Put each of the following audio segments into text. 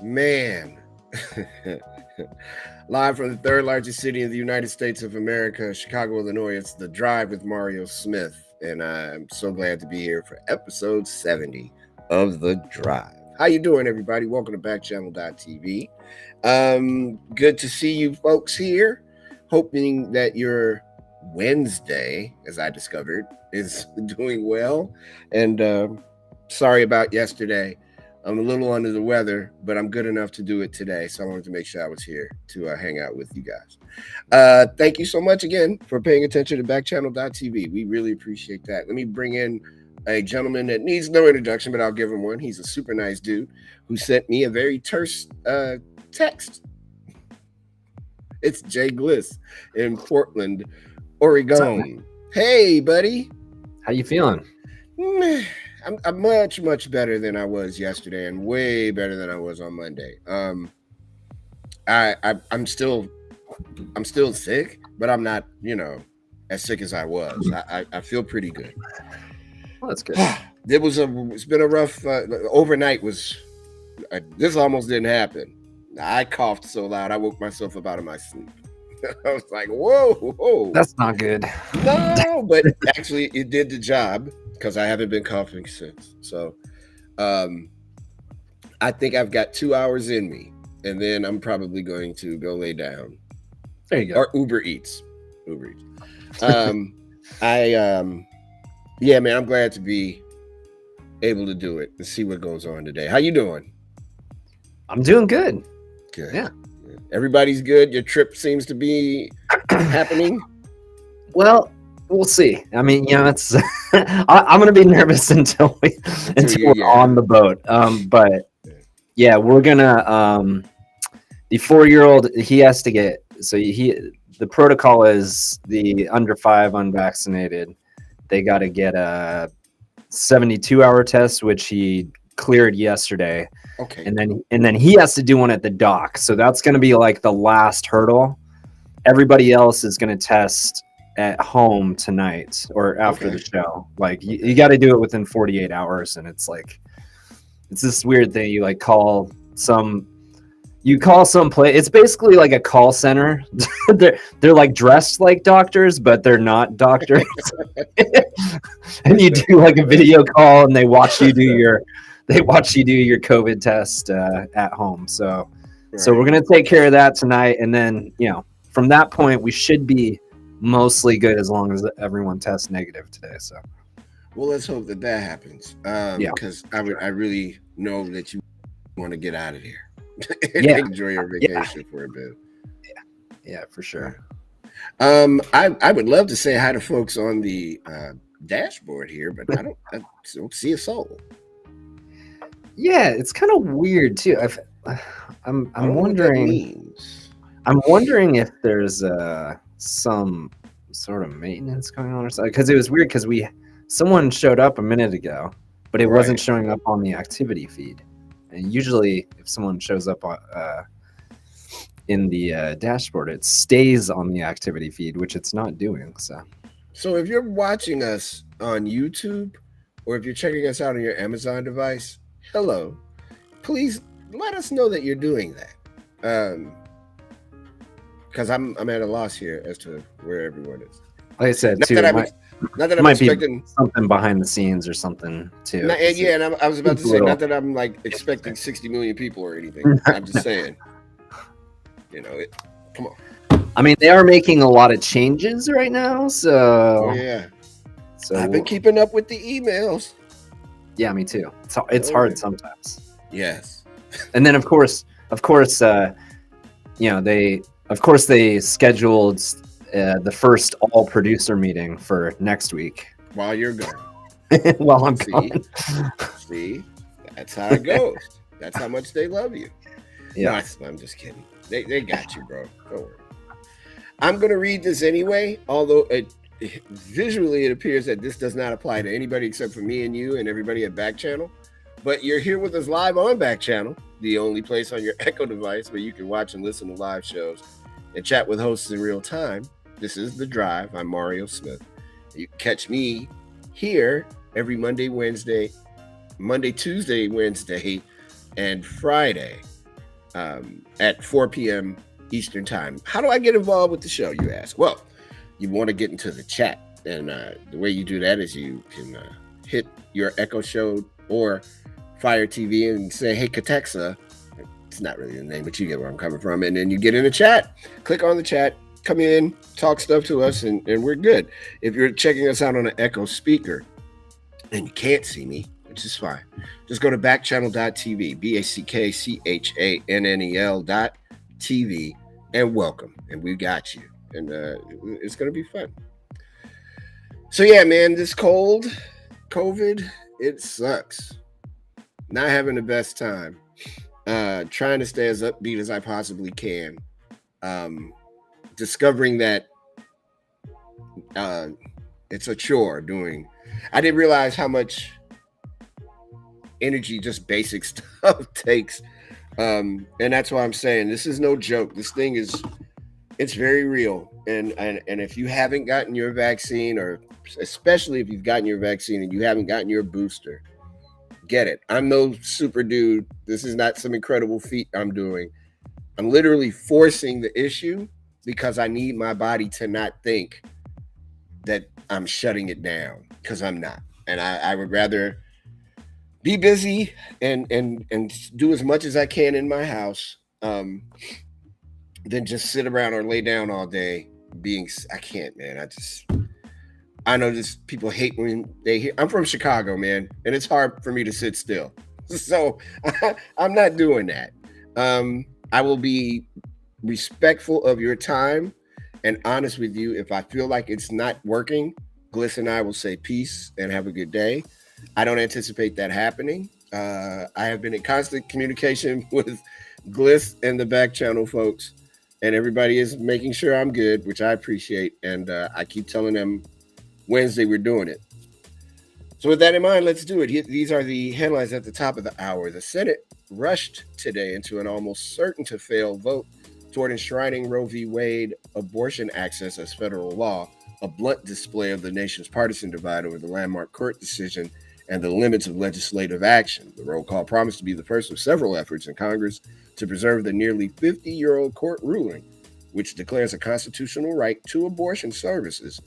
Man, live from the third largest city in the United States of America, Chicago, Illinois, it's The Drive with Mario Smith. And I'm so glad to be here for episode 70 of The Drive. How you doing, everybody? Welcome to Backchannel.tv. Good to see you folks here. Hoping that your Wednesday, as I discovered, is doing well. And sorry about yesterday. I'm a little under the weather, but I'm good enough to do it today. So I wanted to make sure I was here to hang out with you guys. Thank you so much again for paying attention to Backchannel.tv. We really appreciate that. Let me bring in a gentleman that needs no introduction, but I'll give him one. He's a super nice dude who sent me a very terse text. It's Jay Gliss in Portland, Oregon. Hey, buddy. How you feeling? I'm much better than I was yesterday, and way better than I was on Monday. I'm still sick, but I'm not, as sick as I was. I feel pretty good. Well, that's good. It's been a rough overnight. This almost didn't happen. I coughed so loud I woke myself up out of my sleep. I was like, whoa. That's not good. No, but actually it did the job because I haven't been coughing since. So I think I've got 2 hours in me, and then I'm probably going to go lay down. There you go. Or Uber Eats. Yeah, man, I'm glad to be able to do it and see what goes on today. How you doing? I'm doing good. Good. Yeah. Everybody's good. Your trip seems to be happening. Well, we'll see. I mean, it's I'm gonna be nervous until we're on the boat. But yeah, we're gonna the 4-year-old, he has to get, so the protocol is the under 5 unvaccinated, they got to get a 72-hour test, which he cleared yesterday. Okay. And then he has to do one at the dock. So that's going to be like the last hurdle. Everybody else is going to test at home tonight or after the show. Like you got to do it within 48 hours. And it's like, it's this weird thing. You like call some place. It's basically like a call center. they're like dressed like doctors, but they're not doctors. And you do like a video call and they watch you do your COVID test at home. So we're going to take care of that tonight. And then, from that point, we should be mostly good as long as everyone tests negative today. So, well, let's hope that happens. Because I really know that you want to get out of here and enjoy your vacation for a bit. Yeah, for sure. I would love to say hi to folks on the dashboard here, but I don't see a soul. Yeah, it's kind of weird too. I'm wondering. I'm wondering if there's some sort of maintenance going on or something. Because it was weird because someone showed up a minute ago, but it wasn't showing up on the activity feed. And usually, if someone shows up in the dashboard, it stays on the activity feed, which it's not doing. So if you're watching us on YouTube, or if you're checking us out on your Amazon device, hello, please let us know that you're doing that. Because I'm at a loss here as to where everyone is. Like I said, not that I'm expecting be something behind the scenes or something too. I was about to say, not that I'm like expecting 60 million people or anything. I'm just saying, come on. I mean, they are making a lot of changes right now, so yeah. So I've been keeping up with the emails. Yeah, me too. It's hard sometimes. Yes. And then of course, they scheduled the first all producer meeting for next week. While you're gone. While I'm gone. See, that's how it goes. That's how much they love you. Yeah. No, I'm just kidding. They got you, bro. Don't worry. I'm going to read this anyway, although visually it appears that this does not apply to anybody except for me and you and everybody at Backchannel. But you're here with us live on Backchannel, the only place on your Echo device where you can watch and listen to live shows and chat with hosts in real time. This is The Drive. I'm Mario Smith. You can catch me here every Monday, Tuesday, Wednesday, and Friday at 4 p.m. Eastern time. How do I get involved with the show, you ask? Well, you want to get into the chat. And the way you do that is you can hit your Echo Show or Fire TV and say, hey, Katexa. It's not really the name, but you get where I'm coming from. And then you get in the chat, click on the chat, come in, talk stuff to us, and we're good. If you're checking us out on an Echo speaker and you can't see me, which is fine, just go to backchannel.tv, BACKCHANNEL.TV, and welcome. And we got you. And it's going to be fun. So, yeah, man, this COVID, it sucks. Not having the best time. Trying to stay as upbeat as I possibly can. Discovering that it's a chore doing. I didn't realize how much energy just basic stuff takes. And that's why I'm saying this is no joke. This thing it's very real. And if you haven't gotten your vaccine, or especially if you've gotten your vaccine and you haven't gotten your booster, get it. I'm no super dude. This is not some incredible feat I'm doing. I'm literally forcing the issue because I need my body to not think that I'm shutting it down, because I'm not. And I would rather be busy and do as much as I can in my house than just sit around or lay down all day I can't, man. I know just people hate when they hear. I'm from Chicago, man, and it's hard for me to sit still. So I'm not doing that. I will be respectful of your time and honest with you. If I feel like it's not working, Gliss and I will say peace and have a good day. I don't anticipate that happening. I have been in constant communication with Gliss and the Backchannel folks, and everybody is making sure I'm good, which I appreciate. And I keep telling them Wednesday we're doing it. So with that in mind, let's do it. These are the headlines at the top of the hour. The Senate rushed today into an almost certain to fail vote toward enshrining Roe v. Wade abortion access as federal law, a blunt display of the nation's partisan divide over the landmark court decision and the limits of legislative action. The roll call promised to be the first of several efforts in Congress to preserve the nearly 50-year-old court ruling, which declares a constitutional right to abortion services,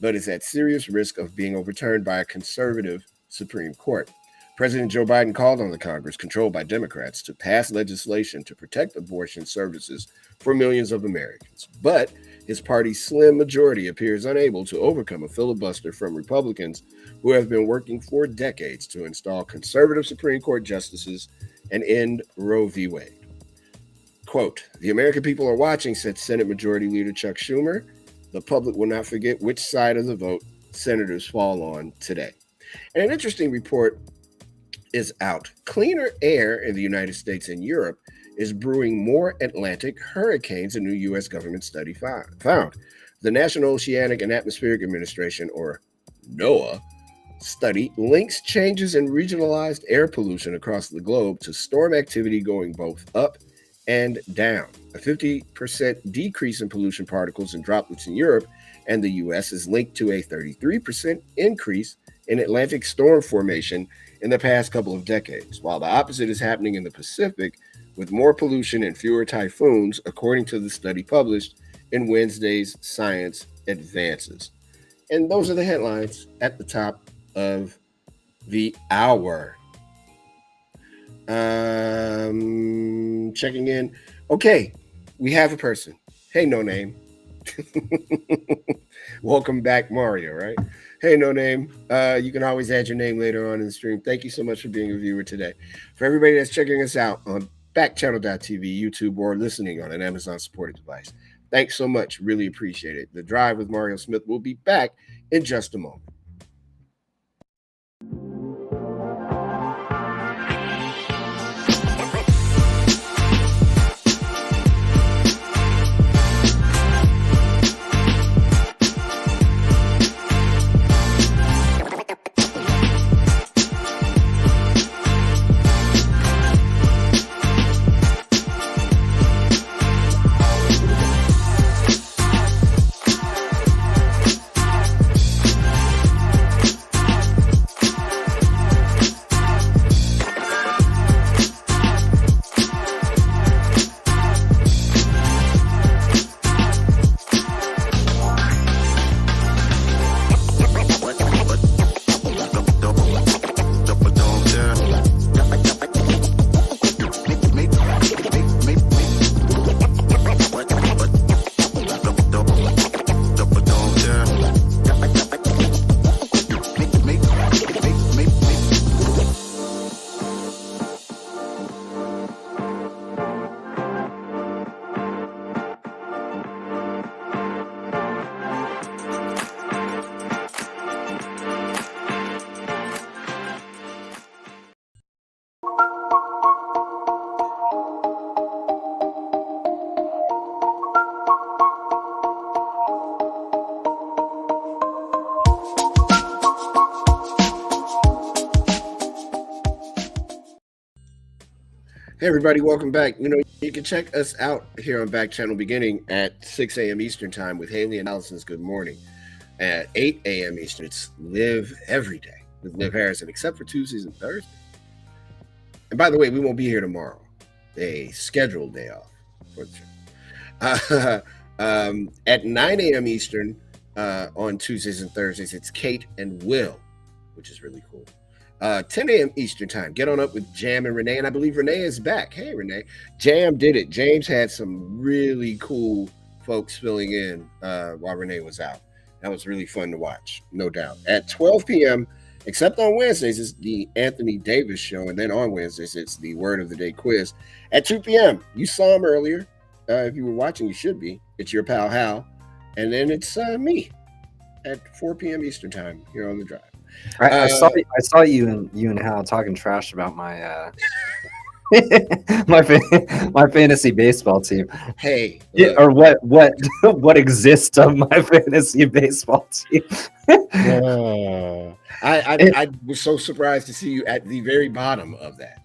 but is at serious risk of being overturned by a conservative Supreme Court. President Joe Biden called on the Congress, controlled by Democrats, to pass legislation to protect abortion services for millions of Americans. But his party's slim majority appears unable to overcome a filibuster from Republicans who have been working for decades to install conservative Supreme Court justices and end Roe v. Wade. Quote, "The American people are watching," said Senate Majority Leader Chuck Schumer. "The public will not forget which side of the vote senators fall on today." And an interesting report is out. Cleaner air in the United States and Europe is brewing more Atlantic hurricanes, a new U.S. government study found. The National Oceanic and Atmospheric Administration, or NOAA, study links changes in regionalized air pollution across the globe to storm activity going both up and down. A 50% decrease in pollution particles and droplets in Europe and the U.S. is linked to a 33% increase in Atlantic storm formation in the past couple of decades, while the opposite is happening in the Pacific with more pollution and fewer typhoons, according to the study published in Wednesday's Science Advances. And those are the headlines at the top of the hour. Checking in. Okay, we have a person. Hey, No Name. Welcome back, Mario, right? Hey, No Name. You can always add your name later on in the stream. Thank you so much for being a viewer today. For everybody that's checking us out on Backchannel.tv, YouTube, or listening on an Amazon-supported device, thanks so much. Really appreciate it. The Drive with Mario Smith will be back in just a moment. Hey everybody, welcome back. You can check us out here on Backchannel beginning at 6 a.m. Eastern Time with Haley and Allison's Good Morning. At 8 a.m. Eastern, it's Live Every Day with Liv Harrison, except for Tuesdays and Thursdays. And by the way, we won't be here tomorrow. A scheduled day off for the show. At 9 a.m. Eastern on Tuesdays and Thursdays, it's Kate and Will, which is really cool. 10 a.m. Eastern Time. Get on up with Jam and Renee, and I believe Renee is back. Hey, Renee. Jam did it. James had some really cool folks filling in while Renee was out. That was really fun to watch, no doubt. At 12 p.m., except on Wednesdays, it's the Anthony Davis Show, and then on Wednesdays, it's the Word of the Day quiz. At 2 p.m., you saw him earlier. If you were watching, you should be. It's your pal Hal, and then it's me at 4 p.m. Eastern Time here on The Drive. I saw you and Hal talking trash about my my fantasy baseball team. Hey, or what exists of my fantasy baseball team. I was so surprised to see you at the very bottom of that.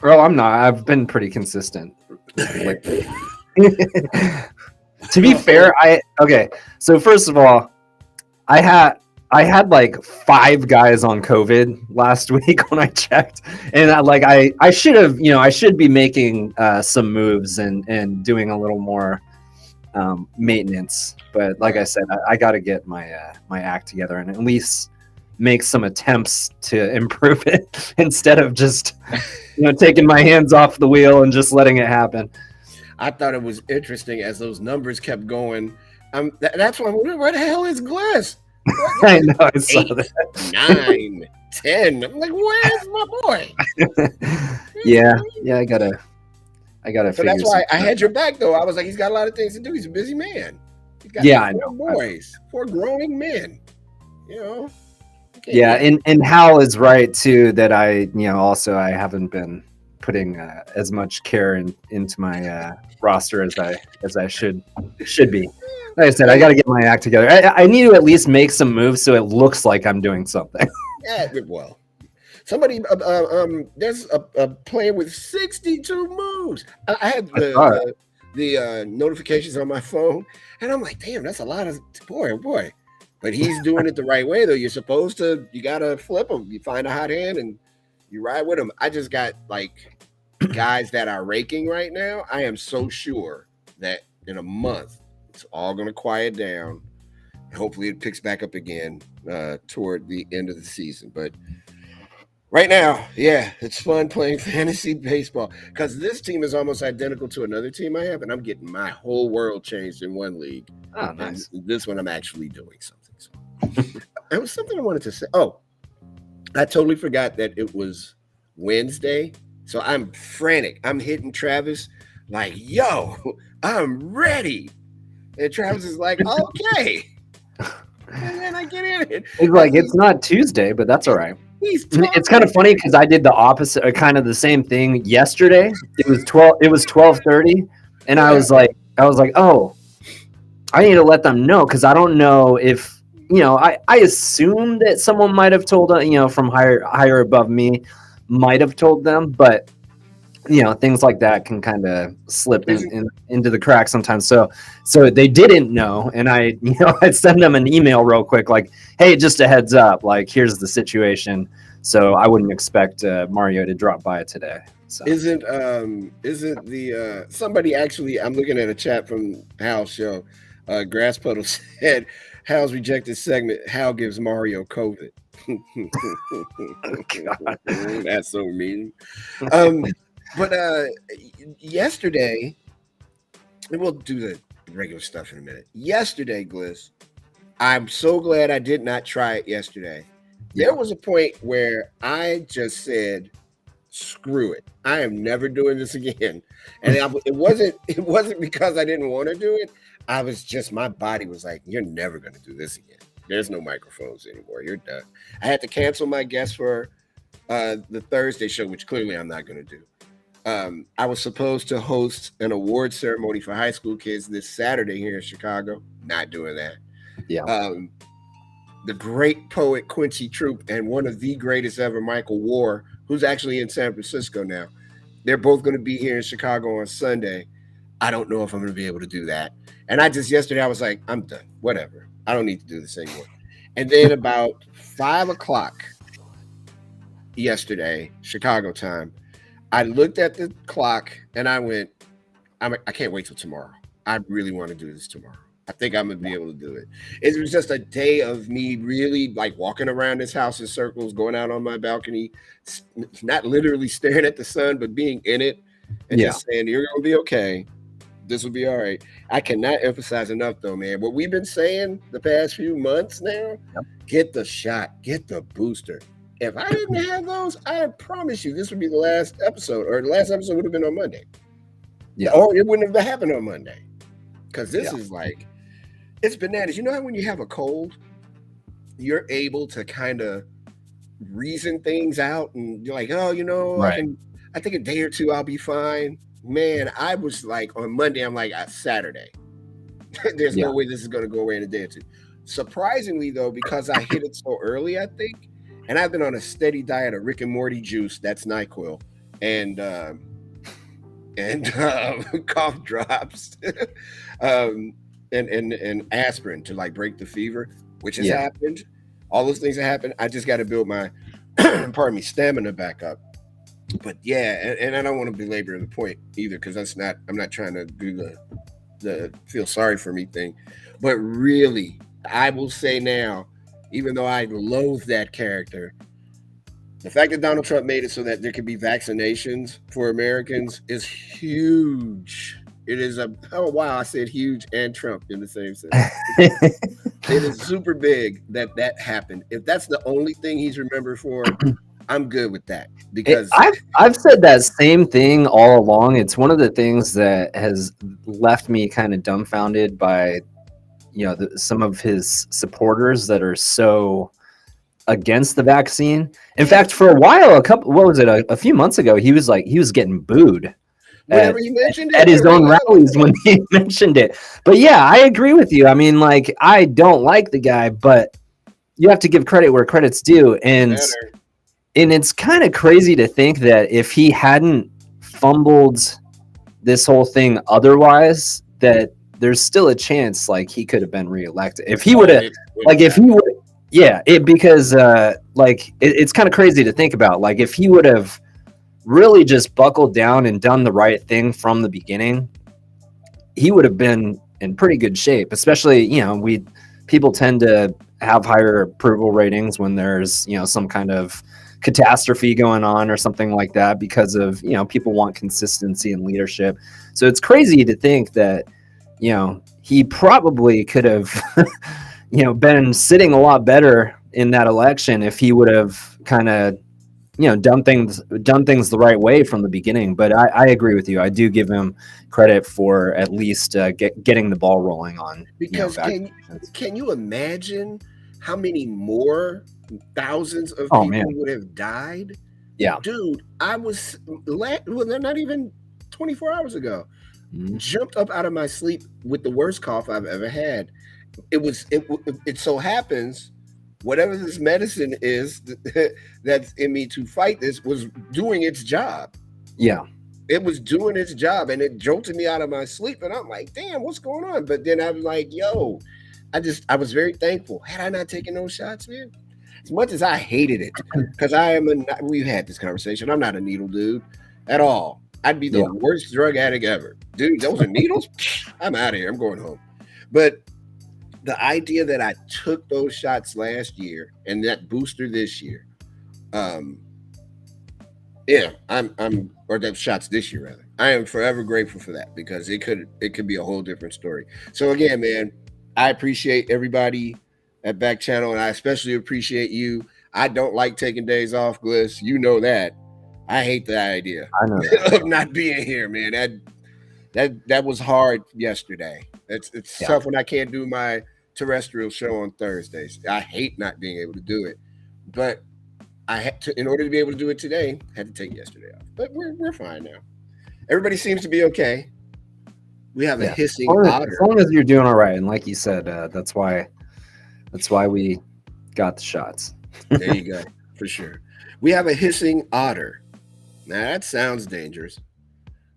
Oh, I'm not. I've been pretty consistent. To be fair, so first of all, I had like 5 guys on COVID last week when I checked, and I should be making some moves and doing a little more maintenance. But like I said, I got to get my act together and at least make some attempts to improve it instead of just taking my hands off the wheel and just letting it happen. I thought it was interesting as those numbers kept going. That's why I'm wondering, where the hell is Glass? I know. I saw 8, that. 9, 10. I'm like, where's my boy? Yeah. I gotta. So that's why I had your back, though. I was like, he's got a lot of things to do. He's a busy man. He's got I 4 know. boys, 4 growing men. Yeah, and Hal is right too that I haven't been putting as much care into my roster as I should be. Like I said, I got to get my act together. I need to at least make some moves so it looks like I'm doing something. Yeah, well, somebody, there's a player with 62 moves. I had the notifications on my phone, and I'm like, damn, that's a lot of boy. But he's doing it the right way, though. You got to flip him. You find a hot hand and you ride with him. I just got like guys that are raking right now. I am so sure that in a month, it's all going to quiet down. Hopefully it picks back up again toward the end of the season. But right now, yeah, it's fun playing fantasy baseball because this team is almost identical to another team I have, and I'm getting my whole world changed in one league. Oh, nice. And this one, I'm actually doing something. So there was something I wanted to say. Oh, I totally forgot that it was Wednesday. So I'm frantic. I'm hitting Travis like, yo, I'm ready. And Travis is like, okay. And then I get in it. He's like, it's not Tuesday, but that's all right. It's kind of funny because I did the opposite, kind of the same thing yesterday. It was 12:30, and I was like, oh, I need to let them know because I don't know if I assume that someone might have told from higher above me might have told them, but things like that can kind of slip into the cracks sometimes. So they didn't know, and I'd send them an email real quick, like, hey, just a heads up, like here's the situation. So I wouldn't expect Mario to drop by today. So isn't the somebody actually? I'm looking at a chat from Hal's show. Grass Puddle said Hal's rejected segment. Hal gives Mario COVID. God. That's so mean. But yesterday, and we'll do the regular stuff in a minute. Yesterday, Gliss, I'm so glad I did not try it yesterday. There was a point where I just said, screw it. I am never doing this again. And it wasn't because I didn't want to do it. My body was like, you're never going to do this again. There's no microphones anymore. You're done. I had to cancel my guest for the Thursday show, which clearly I'm not going to do. I was supposed to host an award ceremony for high school kids this Saturday here in Chicago. Not doing that. Yeah. The great poet Quincy Troop and one of the greatest ever, Michael War, who's actually in San Francisco now, They're both going to be here in Chicago on Sunday. I don't know if I'm going to be able to do that. And I just yesterday I was like, I'm done. Whatever. I don't need to do this anymore. And then about 5 o'clock yesterday, Chicago time, I looked at the clock and I went, I can't wait till tomorrow. I really want to do this tomorrow. I think I'm gonna be able to do it. It was just a day of me really like walking around this house in circles, going out on my balcony, not literally staring at the sun, but being in it and just saying, "You're gonna be okay. This will be all right." I cannot emphasize enough, though, man. What we've been saying the past few months now: get the shot, get the booster. If I didn't have those, I promise you, this would be the last episode, or the last episode would have been on Monday. Yeah, or it wouldn't have happened on Monday, because this is like. It's bananas. You know how when you have a cold, you're able to kind of reason things out, and you're like, oh, I think a day or two I'll be fine. Man, I was like on Monday, I'm like, Saturday. There's no way this is going to go away in a day or two. Surprisingly, though, because I hit it so early, I think, and I've been on a steady diet of Rick and Morty juice, that's NyQuil, and cough drops. And aspirin to like break the fever, which has happened. All those things have happened. I just got to build my, stamina back up. But yeah, and I don't want to belabor the point either, because I'm not trying to do the feel sorry for me thing. But really, I will say now, even though I loathe that character, the fact that Donald Trump made it so that there could be vaccinations for Americans is huge. It is I said huge and Trump in the same sentence. It is super big that happened. If that's the only thing he's remembered for, I'm good with that, because I've said that same thing all along. It's one of the things that has left me kind of dumbfounded by, some of his supporters that are so against the vaccine. In fact, for a while, a few months ago, he was getting booed. Whenever he mentioned it at his own rallies when he mentioned it. But yeah, I agree with you. I mean, like, I don't like the guy, but you have to give credit where credit's due. And it's kind of crazy to think that if he hadn't fumbled this whole thing otherwise, that there's still a chance like he could have been reelected. If he would have, because it's kind of crazy to think about. Like, if he would have really just buckled down and done the right thing from the beginning, he would have been in pretty good shape. Especially, people tend to have higher approval ratings when there's, some kind of catastrophe going on or something like that, because of, people want consistency and leadership. So it's crazy to think that, he probably could have, been sitting a lot better in that election if he would have kind of, done things the right way from the beginning. But I agree with you. I do give him credit for at least getting the ball rolling on. Because can you imagine how many more thousands of people would have died? Yeah, dude, I was not even 24 hours ago. Jumped up out of my sleep with the worst cough I've ever had. It so happens, whatever this medicine is that's in me to fight this was doing its job. Yeah. It was doing its job, and it jolted me out of my sleep. And I'm like, damn, what's going on? But then I was like, yo, I was very thankful. Had I not taken those shots, man, as much as I hated it, because we've had this conversation. I'm not a needle dude at all. I'd be the worst drug addict ever. Dude, those are needles? I'm out of here. I'm going home. But the idea that I took those shots last year and that booster this year, or that shots this year rather, I am forever grateful for that, because it could be a whole different story. So again, man, I appreciate everybody at Backchannel, and I especially appreciate you. I don't like taking days off, Gliss. You know that. I hate the idea of not being here, man. That was hard yesterday. It's tough when I can't do my terrestrial show on Thursdays. I hate not being able to do it, but I had to, in order to be able to do it today, had to take yesterday off. But we're fine now. Everybody seems to be okay. We have a hissing otter. As long as you're doing all right, and like you said, that's why we got the shots. There you go, for sure. We have a hissing otter Now that sounds dangerous.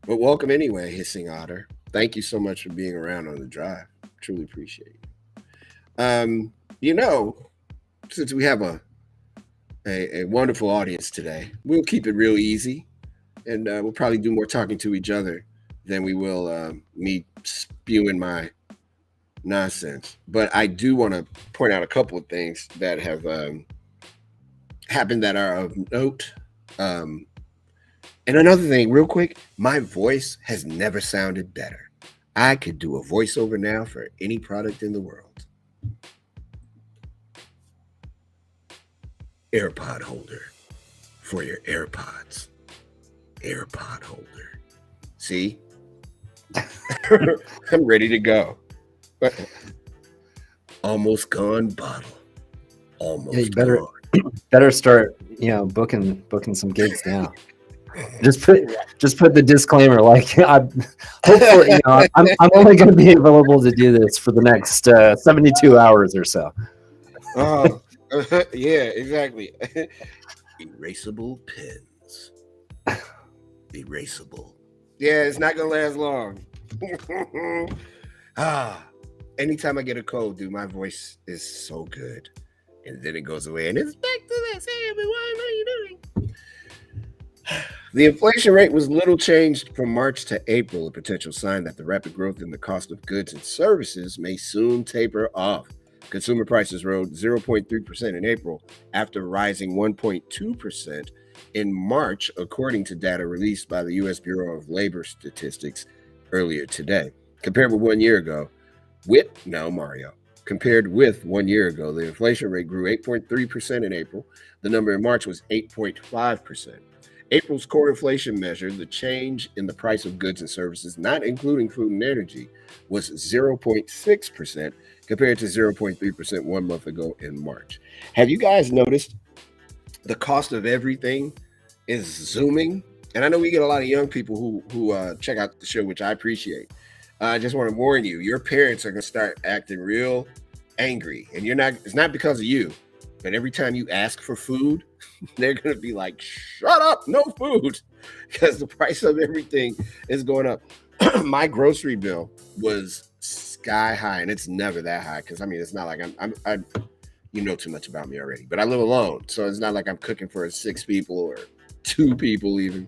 But welcome anyway, Hissing Otter. Thank you so much for being around on the drive. Truly appreciate you. You know, since we have a wonderful audience today, we'll keep it real easy, and we'll probably do more talking to each other than we will me spewing my nonsense. But I do want to point out a couple of things that have happened that are of note. Um, and another thing, real quick, my voice has never sounded better. I could do a voiceover now for any product in the world. AirPod holder for your AirPods. AirPod holder. See? I'm ready to go. Almost gone bottle. Almost you better gone. better start, booking some gigs now. Just put the disclaimer, like hopefully, I'm only going to be available to do this for the next 72 hours or so. Oh, yeah, exactly. Erasable pens. Erasable. Yeah, it's not gonna last long. Anytime I get a cold, dude, my voice is so good, and then it goes away, and it's back to this. Hey, everyone, how are you doing? The inflation rate was little changed from March to April, a potential sign that the rapid growth in the cost of goods and services may soon taper off. Consumer prices rose 0.3% in April after rising 1.2% in March, according to data released by the U.S. Bureau of Labor Statistics earlier today. Compared with 1 year ago, compared with 1 year ago, the inflation rate grew 8.3% in April. The number in March was 8.5%. April's core inflation measure, the change in the price of goods and services, not including food and energy, was 0.6% compared to 0.3% 1 month ago in March. Have you guys noticed the cost of everything is zooming? And I know we get a lot of young people who check out the show, which I appreciate. I just want to warn you, your parents are going to start acting real angry. And it's not because of you, but every time you ask for food, they're going to be like, shut up, no food, because the price of everything is going up. My grocery bill was sky high, and it's never that high because, I mean, it's not like I you know too much about me already, but I live alone, so it's not like I'm cooking for 6 people or 2 people even.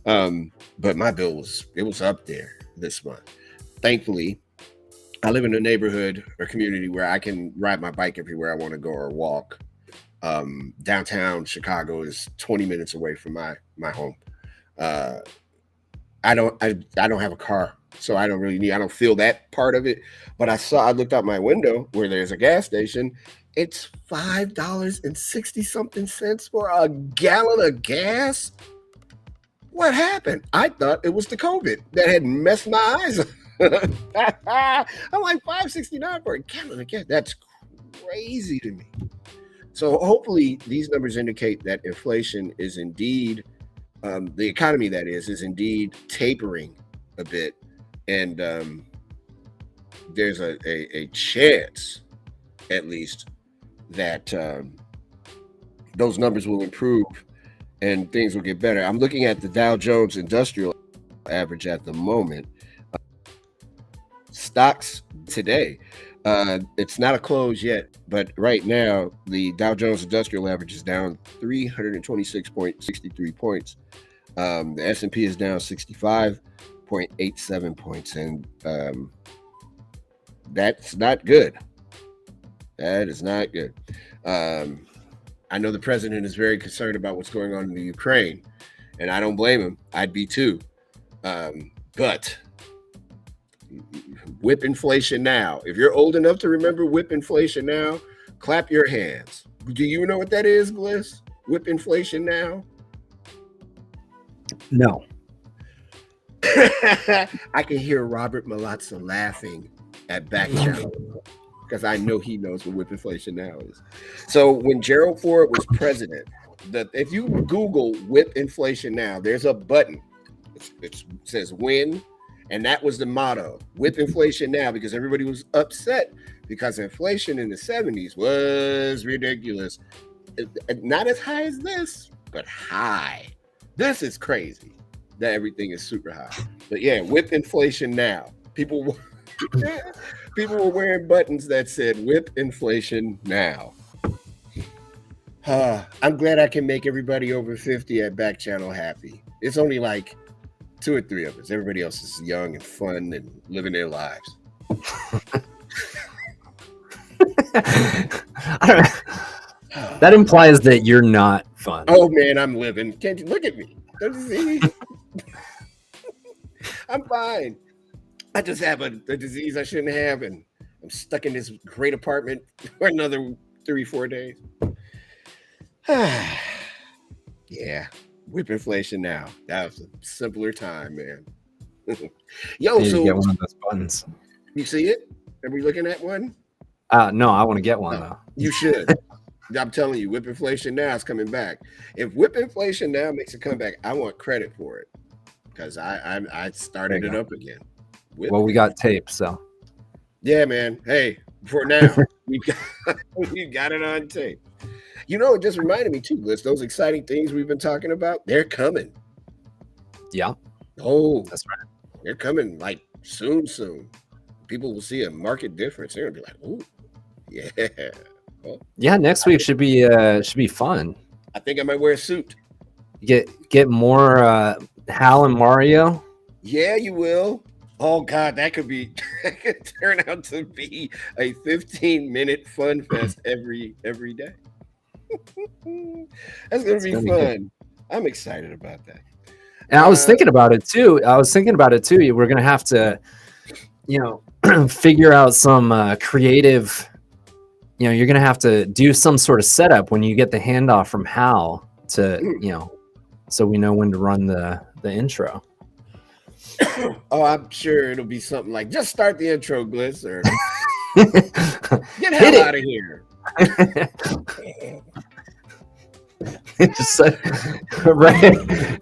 But my bill was up there this month. Thankfully, I live in a neighborhood or community where I can ride my bike everywhere I want to go or walk. Downtown Chicago is 20 minutes away from my home. I don't have a car, so I don't feel that part of it. But I looked out my window where there's a gas station. It's $5.60 something for a gallon of gas. What happened? I thought it was the COVID that had messed my eyes up. I'm like $5.69 for a gallon of gas. That's crazy to me. So hopefully these numbers indicate that inflation is indeed, the economy that is indeed tapering a bit. And there's a chance, at least, that those numbers will improve and things will get better. I'm looking at the Dow Jones Industrial Average at the moment. Stocks today. It's not a close yet, but right now the Dow Jones Industrial Average is down 326.63 points. The S&P is down 65.87 points, and that's not good. That is not good. I know the president is very concerned about what's going on in the Ukraine, and I don't blame him. I'd be too. But whip inflation now. If you're old enough to remember whip inflation now, clap your hands. Do you know what that is, Bliss? Whip inflation now? No. I can hear Robert Malazzo laughing at Backchannel because I know he knows what whip inflation now is. So when Gerald Ford was president, if you Google whip inflation now, there's a button. It says win. And that was the motto, whip inflation now, because everybody was upset because inflation in the 70s was ridiculous. Not as high as this, but high. This is crazy that everything is super high. But yeah, whip inflation now. People were wearing buttons that said whip inflation now. I'm glad I can make everybody over 50 at Backchannel happy. It's only like 2 or 3 of us. Everybody else is young and fun and living their lives. That implies that you're not fun. Oh man, I'm living. Can't you look at me? Don't you see? I'm fine. I just have a disease I shouldn't have, and I'm stuck in this great apartment for another 3-4 days. Yeah, whip inflation now. That was a simpler time, man. Yo, You so get one of those buttons. you see it? Are we looking at one? No, I want to get one though. You should. I'm telling you, whip inflation now is coming back. If whip inflation now makes a comeback, I want credit for it because I started it up again. Well, we got tape, so yeah, man. Hey, for now, we got it on tape. You know, it just reminded me too, Liz, those exciting things we've been talking about, they're coming. yeah. Oh, That's right. they're coming like soon. People will see a market difference. They're gonna be like, "Oh, yeah." Well, Yeah, next week should be fun. I think I might wear a suit. Get more Hal and Mario. Yeah, you will. Oh God, that could turn out to be a 15-minute fun fest every day. That's gonna be fun. I'm excited about that. And I was thinking about it too. We're gonna have to, figure out some creative. You're gonna have to do some sort of setup when you get the handoff from Hal to, so we know when to run the intro. Oh, I'm sure it'll be something like just start the intro, Gliss, or get Hal out of here. Just right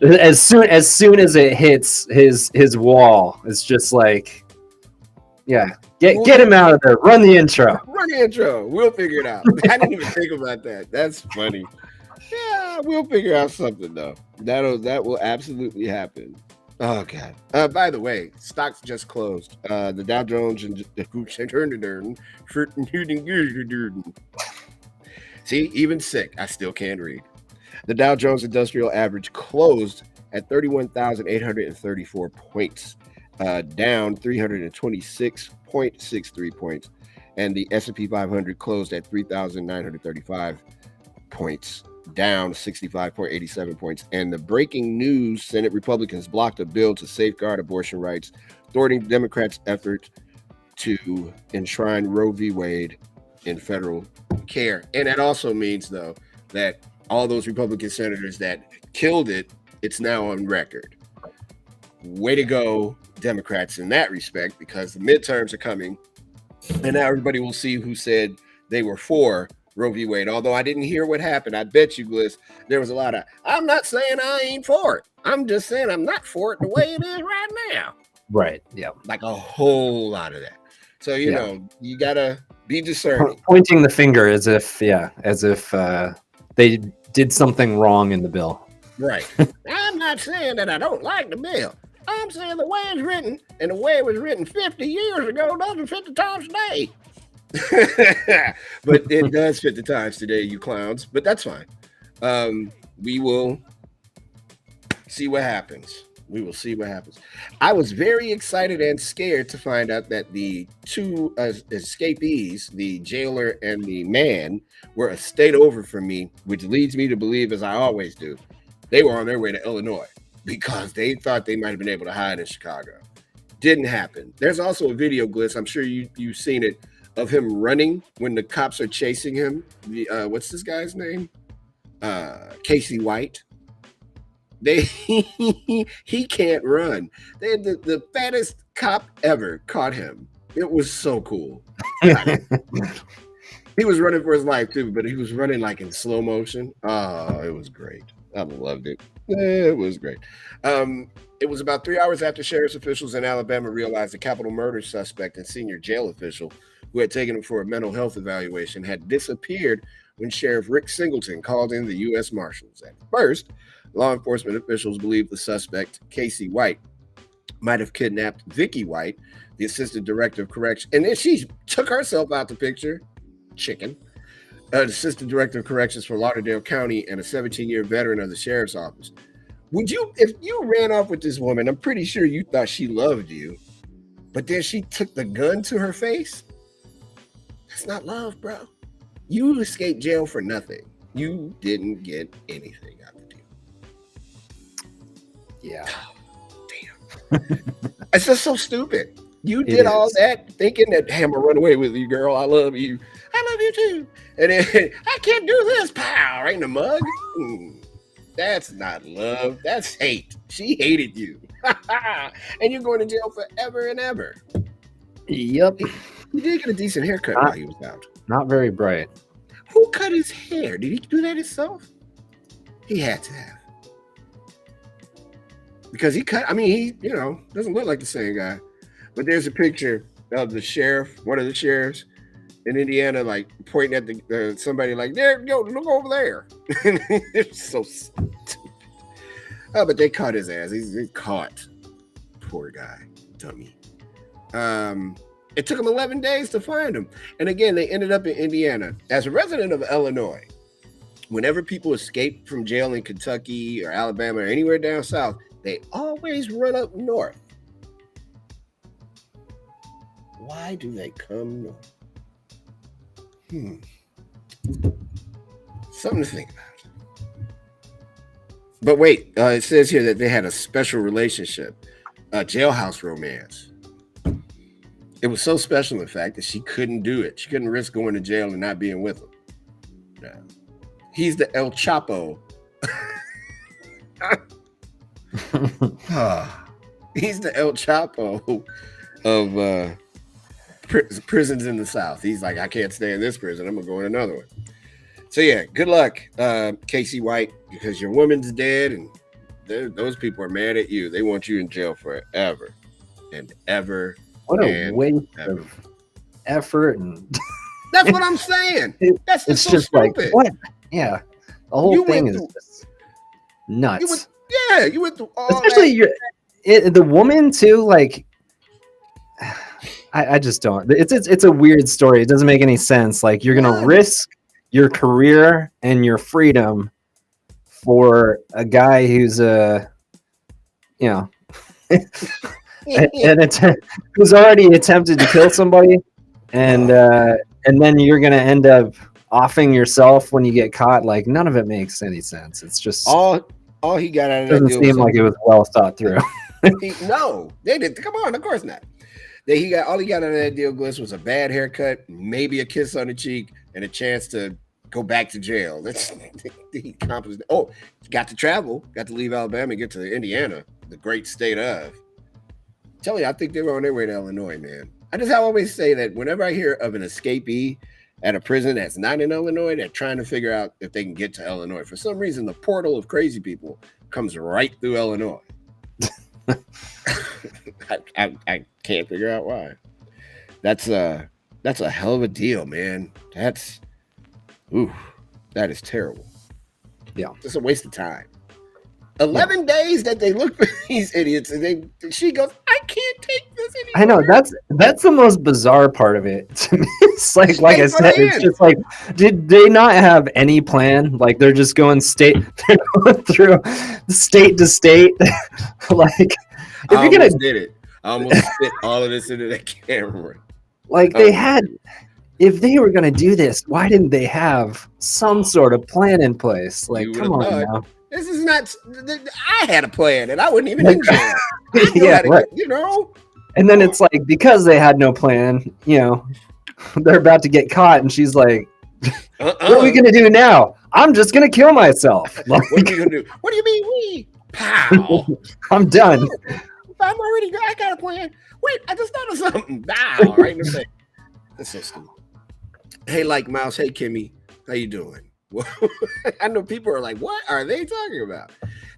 as soon as it hits his wall, it's just like, yeah, get him out of there. Run the intro. We'll figure it out. I didn't even think about that. That's funny. Yeah, we'll figure out something though. That will absolutely happen. Oh God. By the way, stocks just closed. The Dow Jones and see, even sick, I still can't read. The Dow Jones Industrial Average closed at 31,834 points, down 326.63 points, and the S&P 500 closed at 3,935 points, down 65.87 points. And the breaking news: Senate Republicans blocked a bill to safeguard abortion rights, thwarting Democrats' effort to enshrine Roe v. Wade in federal care. And that also means, though, that all those Republican senators that killed it, it's now on record. Way to go, Democrats, in that respect, because the midterms are coming, and now everybody will see who said they were for Roe v. Wade. Although I didn't hear what happened. I bet you, Gliss, there was a lot of, I'm not saying I ain't for it. I'm just saying I'm not for it the way it is right now. Right, yeah. Like a whole lot of that. So, you know, you got to be discerning. Pointing the finger as if they did something wrong in the bill. Right. I'm not saying that I don't like the bill. I'm saying the way it's written and the way it was written 50 years ago doesn't fit the times today. But it does fit the times today, you clowns. But that's fine. We will see what happens. I was very excited and scared to find out that the two escapees, the jailer and the man, were a state over from me, which leads me to believe, as I always do, they were on their way to Illinois because they thought they might have been able to hide in Chicago. Didn't happen. There's also a video, Gliss, I'm sure you've seen it, of him running when the cops are chasing him. What's this guy's name? Casey White. He can't run. They had the fattest cop ever caught him. It was so cool. He was running for his life too, but he was running like in slow motion. Oh, it was great. I loved it. It was great. It was about 3 hours after sheriff's officials in Alabama realized the capital murder suspect and senior jail official who had taken him for a mental health evaluation had disappeared when Sheriff Rick Singleton called in the U.S. Marshals. At first, law enforcement officials believed the suspect, Casey White, might have kidnapped Vicky White, the assistant director of corrections, and then she took herself out the picture. Chicken. Assistant director of corrections for Lauderdale County and a 17-year veteran of the sheriff's office. Would you, if you ran off with this woman, I'm pretty sure you thought she loved you, but then she took the gun to her face? That's not love, bro. You escaped jail for nothing. You didn't get anything out of the deal. Yeah. Damn. It's just so stupid. You did all that thinking that, hey, I'm gonna run away with you, girl. I love you. I love you too. And then I can't do this, pow, right in the mug. That's not love. That's hate. She hated you. And you're going to jail forever and ever. Yep. He did get a decent haircut while he was out. Not very bright. Who cut his hair? Did he do that himself? He had to have. Because he cut, I mean, he, doesn't look like the same guy. But there's a picture of the sheriff, one of the sheriffs in Indiana, like pointing at somebody like, there, yo, look over there. It's so stupid. Oh, but they caught his ass. He's caught. Poor guy. Dummy. It took them 11 days to find him. And again, they ended up in Indiana. As a resident of Illinois, whenever people escape from jail in Kentucky or Alabama or anywhere down south, they always run up north. Why do they come north? Something to think about. But wait, it says here that they had a special relationship, a jailhouse romance. It was so special, in fact, that she couldn't do it. She couldn't risk going to jail and not being with him. No. He's the El Chapo. He's the El Chapo of prisons in the South. He's like, I can't stay in this prison. I'm going to go in another one. So, yeah, good luck, Casey White, because your woman's dead and those people are mad at you. They want you in jail forever and ever. What a waste of effort. And that's what I'm saying. It's so just stupid. Like, what? Yeah. The whole thing is just nuts. You went through all especially the woman, too, like... I just don't. It's a weird story. It doesn't make any sense. Like, you're gonna risk your career and your freedom for a guy who's who's already attempted to kill somebody, and then you're gonna end up offing yourself when you get caught. Like, none of it makes any sense. It's just all he got out of that doesn't deal seem like it was well thought through. No, they did. Come on, of course not. All he got out of that deal, Gliss, was a bad haircut, maybe a kiss on the cheek, and a chance to go back to jail. He accomplished. Oh, got to travel, got to leave Alabama, and get to Indiana, the great state of. Tell you, I think they were on their way to Illinois, man. I always say that whenever I hear of an escapee at a prison that's not in Illinois, they're trying to figure out if they can get to Illinois. For some reason, the portal of crazy people comes right through Illinois. I can't figure out why. That's a hell of a deal, man. That is terrible. Yeah, it's a waste of time. 11 days that they look for these idiots, and she goes, I can't take this anymore. I know, that's the most bizarre part of it to me. It's like I said, it's just like, did they not have any plan? Like, they're just going they're going through state to state. Like, if I almost did it. I almost spit all of this into that camera. Like, if they were gonna do this, why didn't they have some sort of plan in place? Like, come on now. This is not. I had a plan, and I wasn't even in jail. Yeah, right. And then it's like, because they had no plan, they're about to get caught, and she's like, "What are we gonna do now? I'm just gonna kill myself." Like, what are you gonna do? What do you mean we? Pow! I'm done. I'm already. I got a plan. Wait, I just thought of something. Pow! Right in the face. That's so stupid. Hey, Mouse. Hey, Kimmy. How you doing? I know people are like, what are they talking about?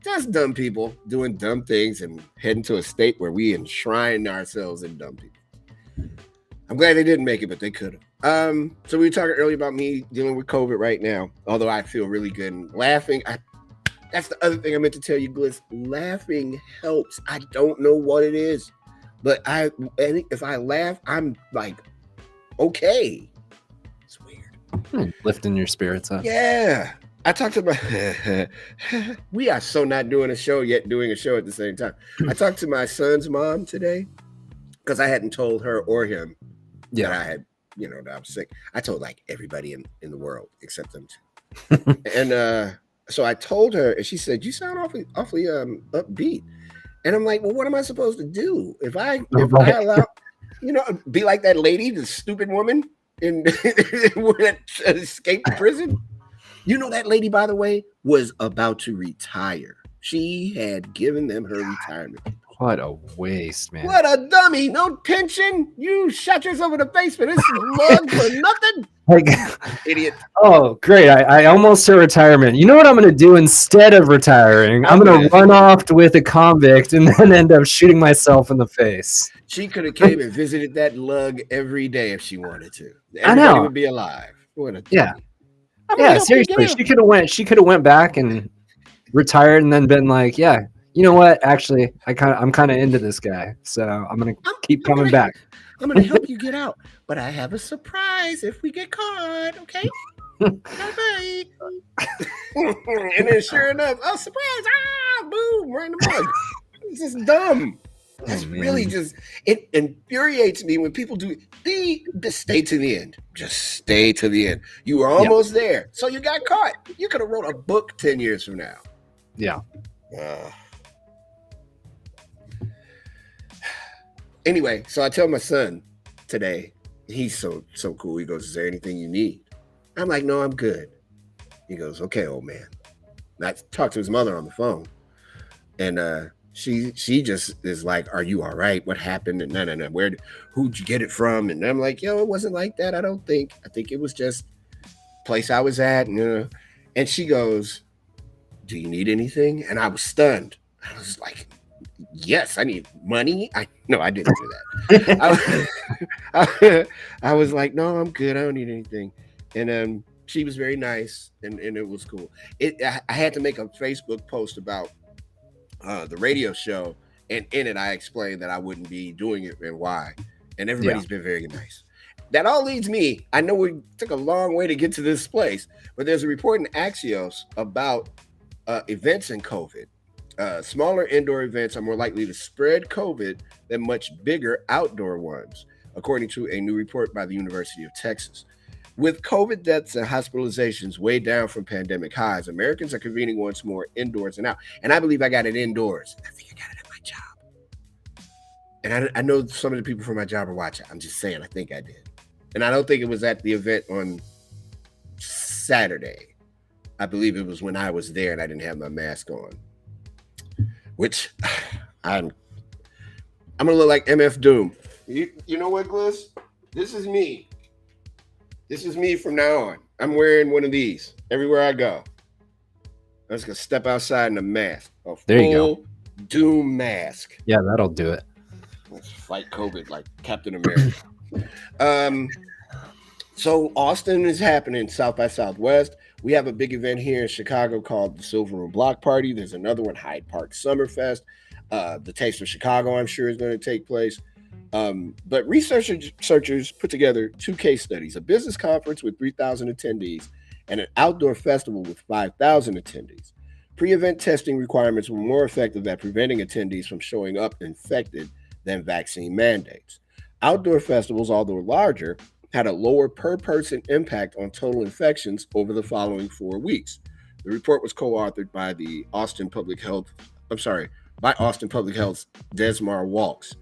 Just dumb people doing dumb things and heading to a state where we enshrine ourselves in dumb people. I'm glad they didn't make it, but they could have. So we were talking earlier about me dealing with COVID right now, although I feel really good and laughing. That's the other thing I meant to tell you, Gliss. Laughing helps. I don't know what it is, but if I laugh, I'm like, okay. It's weird. Lifting your spirits up. Yeah. I talked about we are so not doing a show yet doing a show at the same time. I talked to my son's mom today because I hadn't told her or him that I had, that I was sick. I told like everybody in the world except them two. And so I told her, and she said, "You sound awfully upbeat." And I'm like, "Well, what am I supposed to do if I allow, be like that lady, the stupid woman that escaped prison?" That lady, by the way, was about to retire. She had given them her retirement. What a waste, man. What a dummy. No pension. You shut yourself in the basement. This is love for nothing. Like, idiot. Oh, great. I almost hit retirement. You know what I'm going to do instead of retiring? I'm going to run off with a convict and then end up shooting myself in the face. She could have came and visited that lug every day if she wanted to. Everybody I know. would be alive. What a dummy. Yeah, seriously. She could have went back and retired and then been like, yeah, you know what? Actually, I'm kind of into this guy, so I'm gonna keep coming back. I'm gonna help you get out, but I have a surprise if we get caught. Okay? Bye. And then, sure enough, surprise! Boom! Right in the mug. It's just dumb. It's really just it infuriates me when people do. Stay to the end. Just stay to the end. You were almost there, so you got caught. You could have wrote a book 10 years from now. Yeah. Anyway, so I tell my son today, he's so cool. He goes, "Is there anything you need?" I'm like, "No, I'm good." He goes, "Okay, old man." And I talked to his mother on the phone, and she just is like, "Are you all right? What happened?" And no. Who'd you get it from? And I'm like, "Yo, it wasn't like that. I don't think. I think it was just place I was at." And she goes, "Do you need anything?" And I was stunned. I was like, "Yes, I need money." No, I didn't do that. I was like, "No, I'm good. I don't need anything." And she was very nice, and it was cool. I had to make a Facebook post about the radio show, and in it I explained that I wouldn't be doing it and why. And everybody's been very nice. That all leads me. I know we took a long way to get to this place, but there's a report in Axios about events in COVID. Smaller indoor events are more likely to spread COVID than much bigger outdoor ones, according to a new report by the University of Texas. With COVID deaths and hospitalizations way down from pandemic highs, Americans are convening once more indoors and out. And I believe I got it indoors. I think I got it at my job. And I know some of the people from my job are watching. I'm just saying, I think I did. And I don't think it was at the event on Saturday. I believe it was when I was there and I didn't have my mask on. Which I'm gonna look like MF Doom. You know what, Gliss? This is me. This is me from now on. I'm wearing one of these everywhere I go. I'm just gonna step outside in a mask. There you go. Doom mask. Yeah, that'll do it. Let's fight COVID like Captain America. So Austin is happening, South by Southwest. We have a big event here in Chicago called the Silver Room Block Party. There's another one, Hyde Park Summerfest. The Taste of Chicago, I'm sure, is going to take place. But researchers put together 2 case studies, a business conference with 3,000 attendees and an outdoor festival with 5,000 attendees. Pre-event testing requirements were more effective at preventing attendees from showing up infected than vaccine mandates. Outdoor festivals, although larger, had a lower per-person impact on total infections over the following 4 weeks. The report was co-authored by Austin Public Health's Desmar Walks.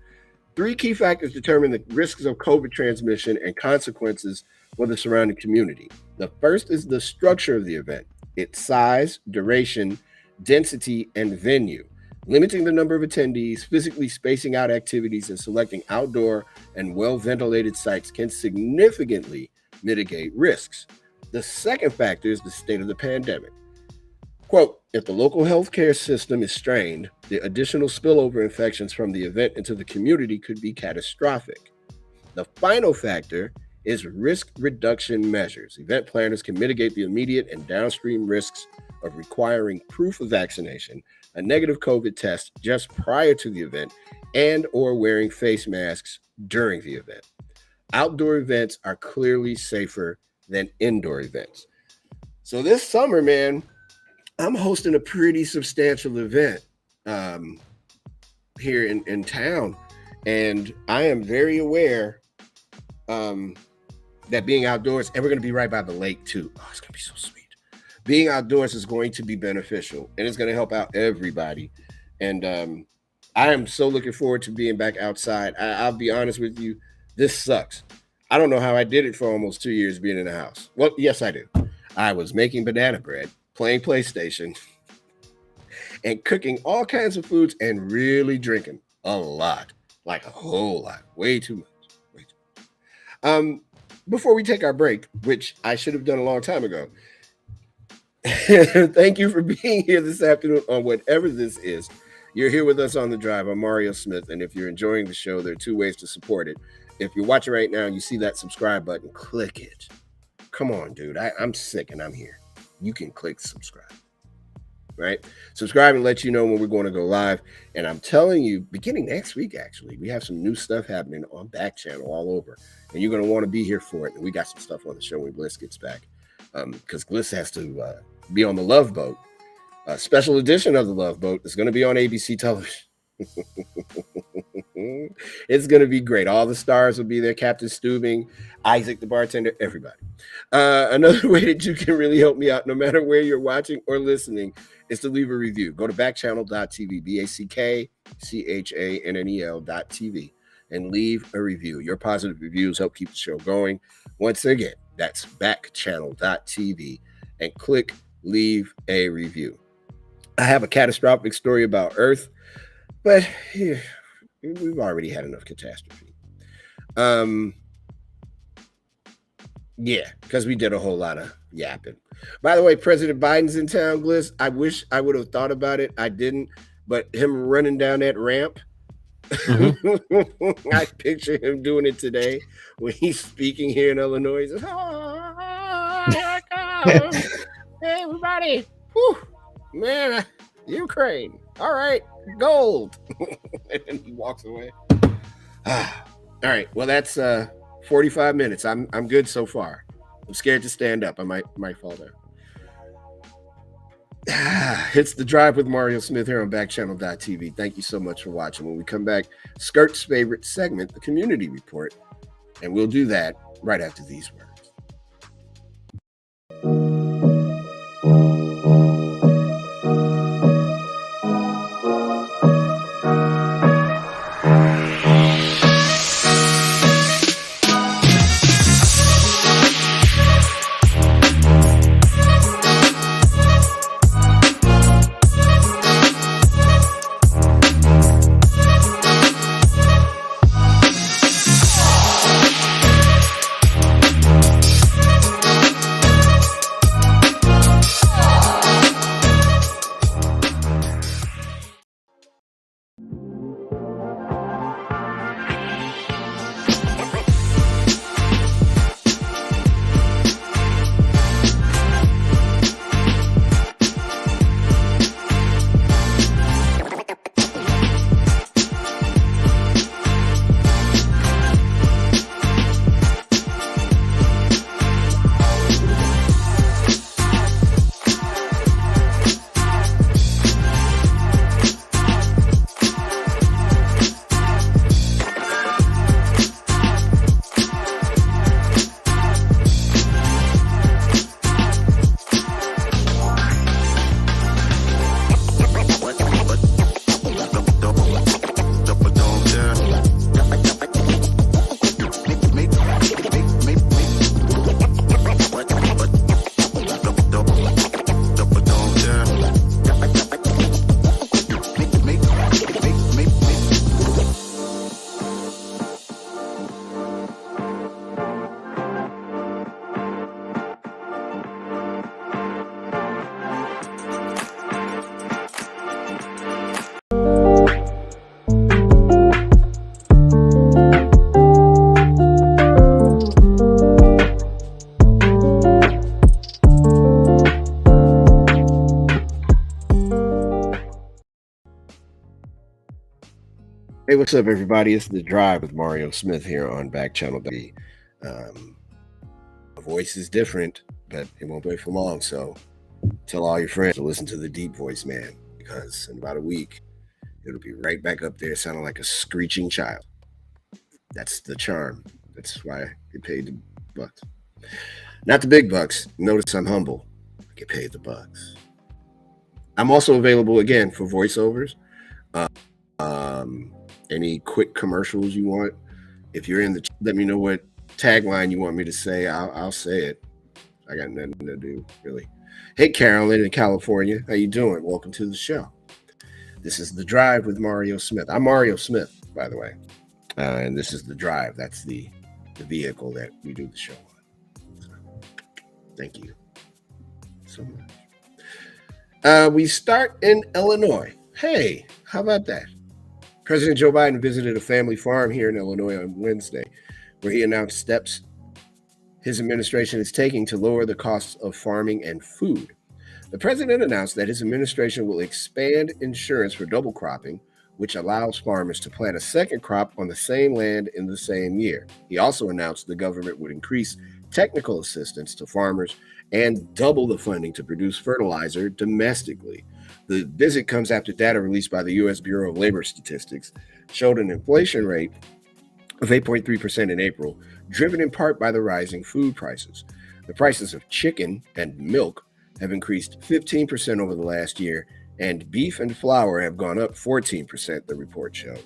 3 key factors determine the risks of COVID transmission and consequences for the surrounding community. The first is the structure of the event, its size, duration, density, and venue. Limiting the number of attendees, physically spacing out activities, and selecting outdoor and well-ventilated sites can significantly mitigate risks. The second factor is the state of the pandemic. Quote, if the local healthcare system is strained, the additional spillover infections from the event into the community could be catastrophic. The final factor is risk reduction measures. Event planners can mitigate the immediate and downstream risks of requiring proof of vaccination, a negative COVID test just prior to the event, and or wearing face masks during the event. Outdoor events are clearly safer than indoor events. So this summer, man, I'm hosting a pretty substantial event here in town. And I am very aware that being outdoors, and we're going to be right by the lake too. Oh, it's going to be so sweet. Being outdoors is going to be beneficial, and it's going to help out everybody. And I am so looking forward to being back outside. I'll be honest with you, this sucks. I don't know how I did it for almost 2 years being in the house. Well, yes, I do. I was making banana bread, playing PlayStation, and cooking all kinds of foods and really drinking a lot, like a whole lot, way too much. Before we take our break, which I should have done a long time ago, thank you for being here this afternoon on whatever this is. You're here with us on The Drive. I'm Mario Smith, and if you're enjoying the show, there are 2 ways to support it. If you're watching right now and you see that subscribe button, click it. Come on, dude. I'm sick and I'm here. You can click subscribe, right? Subscribe and let you know when we're going to go live. And I'm telling you, beginning next week, actually, we have some new stuff happening on Backchannel all over. And you're going to want to be here for it. And we got some stuff on the show when Bliss gets back. Because Bliss has to be on the Love Boat. A special edition of the Love Boat is going to be on ABC television. It's going to be great. All the stars will be there. Captain Steubing, Isaac the bartender, everybody. Another way that you can really help me out, no matter where you're watching or listening, is to leave a review. Go to backchannel.tv, backchannel.tv, and leave a review. Your positive reviews help keep the show going. Once again, that's backchannel.tv, and click leave a review. I have a catastrophic story about Earth, but we've already had enough catastrophe. Yeah, because we did a whole lot of yapping. By the way, President Biden's in town, Gliss. I wish I would have thought about it. I didn't, but him running down that ramp, I picture him doing it today when he's speaking here in Illinois. He says, "Oh, here I come. Hey, everybody. Whew. Man, Ukraine. All right, gold." And he walks away. All right, well, that's 45 minutes. I'm good so far. I'm scared to stand up. I might fall down. It's The Drive with Mario Smith here on Backchannel.tv. Thank you so much for watching. When we come back, Skirt's favorite segment, the Community Report, and we'll do that right after these words. Hey, what's up, everybody? It's The Drive with Mario Smith here on Backchannel. Um, my voice is different, but it won't wait for long. So tell all your friends to listen to the deep voice man, because in about a week, it'll be right back up there sounding like a screeching child. That's the charm. That's why I get paid the bucks. Not the big bucks. Notice I'm humble. I get paid the bucks. I'm also available again for voiceovers. Any quick commercials you want. If you're in the, let me know what tagline you want me to say. I'll say it. I got nothing to do really. Hey, Carolyn in California, how you doing? Welcome to the show. This is The Drive with Mario Smith. I'm Mario Smith, by the way, and this is The Drive. That's the vehicle that we do the show on. So, thank you so much. We start in Illinois. Hey, how about that? President Joe Biden visited a family farm here in Illinois on Wednesday, where he announced steps his administration is taking to lower the costs of farming and food. The president announced that his administration will expand insurance for double cropping, which allows farmers to plant a second crop on the same land in the same year. He also announced the government would increase technical assistance to farmers and double the funding to produce fertilizer domestically. The visit comes after data released by the U.S. Bureau of Labor Statistics showed an inflation rate of 8.3% in April, driven in part by the rising food prices. The prices of chicken and milk have increased 15% over the last year, and beef and flour have gone up 14%, the report showed.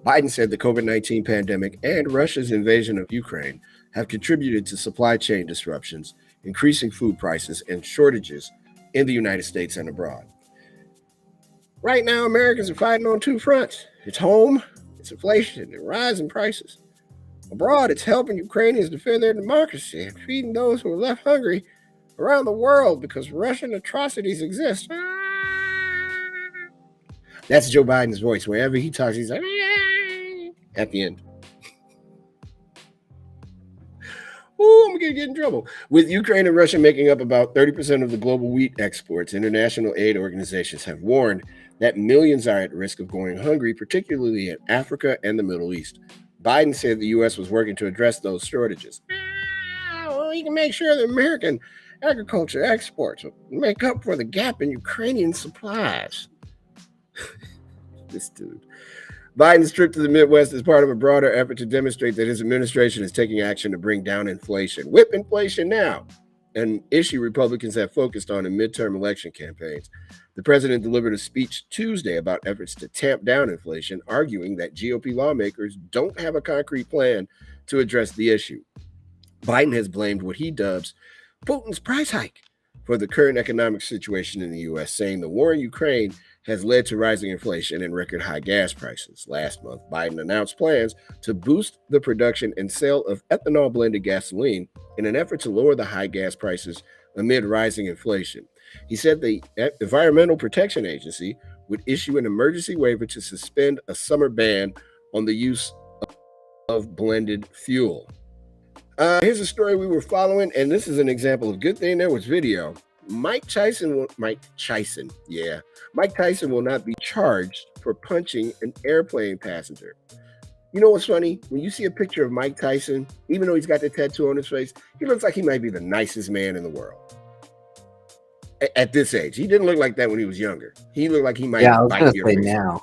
Biden said the COVID-19 pandemic and Russia's invasion of Ukraine have contributed to supply chain disruptions, increasing food prices and shortages in the United States and abroad. Right now, Americans are fighting on two fronts. It's home, it's inflation, and rising prices. Abroad, it's helping Ukrainians defend their democracy and feeding those who are left hungry around the world because Russian atrocities exist. That's Joe Biden's voice. Wherever he talks, he's like, at the end. Ooh, I'm going to get in trouble. With Ukraine and Russia making up about 30% of the global wheat exports, international aid organizations have warned that millions are at risk of going hungry, particularly in Africa and the Middle East. Biden said the U.S. was working to address those shortages. Well, you can make sure that American agriculture exports will make up for the gap in Ukrainian supplies. This dude. Biden's trip to the Midwest is part of a broader effort to demonstrate that his administration is taking action to bring down inflation. Whip inflation now, an issue Republicans have focused on in midterm election campaigns. The president delivered a speech Tuesday about efforts to tamp down inflation, arguing that GOP lawmakers don't have a concrete plan to address the issue. Biden has blamed what he dubs Putin's price hike for the current economic situation in the U.S., saying the war in Ukraine has led to rising inflation and record high gas prices. Last month, Biden announced plans to boost the production and sale of ethanol-blended gasoline in an effort to lower the high gas prices amid rising inflation. He said the Environmental Protection Agency would issue an emergency waiver to suspend a summer ban on the use of blended fuel. Here's a story we were following, and this is an example of good thing there was video. Mike Tyson will not be charged for punching an airplane passenger. You know what's funny? When you see a picture of Mike Tyson, even though he's got the tattoo on his face, he looks like he might be the nicest man in the world. At this age, he didn't look like that when he was younger. He looked like he might. Yeah, I was gonna say now.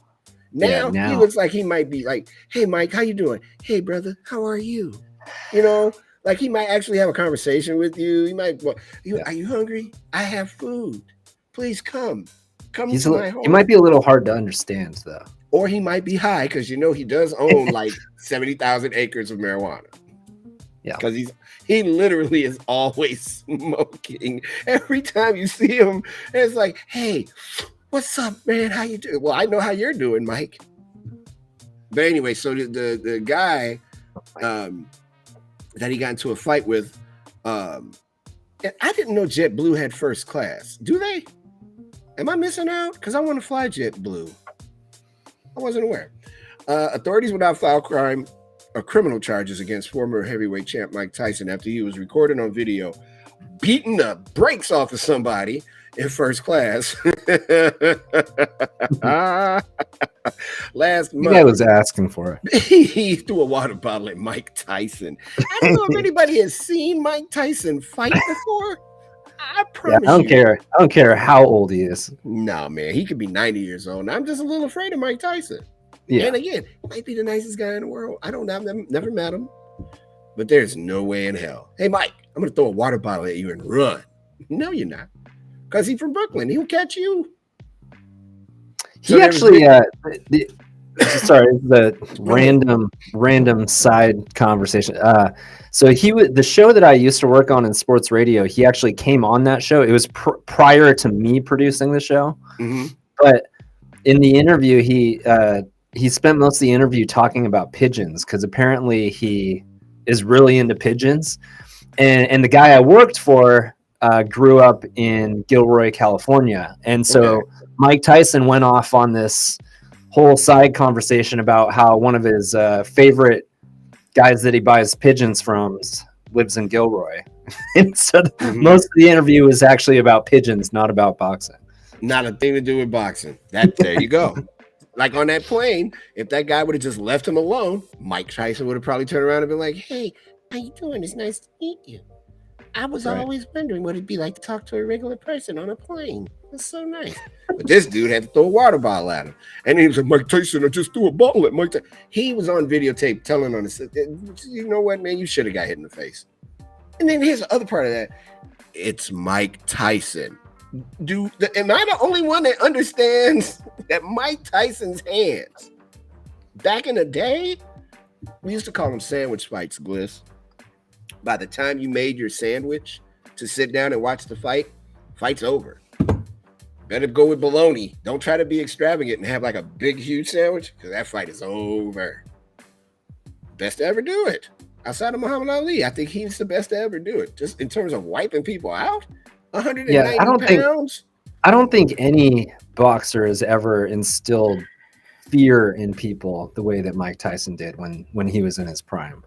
Now he looks like he might be like, "Hey, Mike, how you doing? Hey, brother, how are you?" You know, like he might actually have a conversation with you. He might. Well, are you hungry? I have food. Please come to my home. He might be a little hard to understand, though. Or he might be high because he does own like 70,000 acres of marijuana. Yeah, because he literally is always smoking. Every time you see him, it's like, "Hey, what's up, man? How you doing?" Well, I know how you're doing, Mike. But anyway, so the guy that he got into a fight with, I didn't know JetBlue had first class. Do they? Am I missing out? Because I want to fly JetBlue. I wasn't aware. Authorities will now file criminal charges against former heavyweight champ Mike Tyson after he was recorded on video beating the brakes off of somebody in first class. Last The guy month, was asking for it. he threw a water bottle at Mike Tyson. I don't know if anybody has seen Mike Tyson fight before. I Yeah, promise I don't you. care. I don't care how old he is. No, man, he could be 90 years old. I'm just a little afraid of Mike Tyson. Yeah. And again, he might be the nicest guy in the world. I don't know. I've never met him. But there's no way in hell. Hey, Mike, I'm going to throw a water bottle at you and run. No, you're not. Because he's from Brooklyn. He'll catch you. He actually, sorry, the random side conversation. So the show that I used to work on in sports radio, he actually came on that show. It was prior to me producing the show. Mm-hmm. But in the interview, he spent most of the interview talking about pigeons because apparently he is really into pigeons. And the guy I worked for grew up in Gilroy, California. And so Mike Tyson went off on this whole side conversation about how one of his favorite guys that he buys pigeons from lives in Gilroy. And so most of the interview was actually about pigeons, not about boxing. Not a thing to do with boxing. There you go. Like on that plane, if that guy would have just left him alone, Mike Tyson would have probably turned around and been like, "Hey, how you doing? It's nice to meet you. I was always wondering what it'd be like to talk to a regular person on a plane. It's so nice." But this dude had to throw a water bottle at him. And he was like, "Mike Tyson, I just threw a bottle at Mike Tyson." He was on videotape telling on us, "You know what, man? You should have got hit in the face." And then here's the other part of that. It's Mike Tyson. Am I the only one that understands that Mike Tyson's hands, back in the day, we used to call them sandwich fights, Gliss. By the time you made your sandwich to sit down and watch the fight, fight's over. Better go with bologna. Don't try to be extravagant and have like a big, huge sandwich, because that fight is over. Best to ever do it. Outside of Muhammad Ali, I think he's the best to ever do it. Just in terms of wiping people out. 190 pounds. I don't think any boxer has ever instilled fear in people the way that Mike Tyson did when he was in his prime.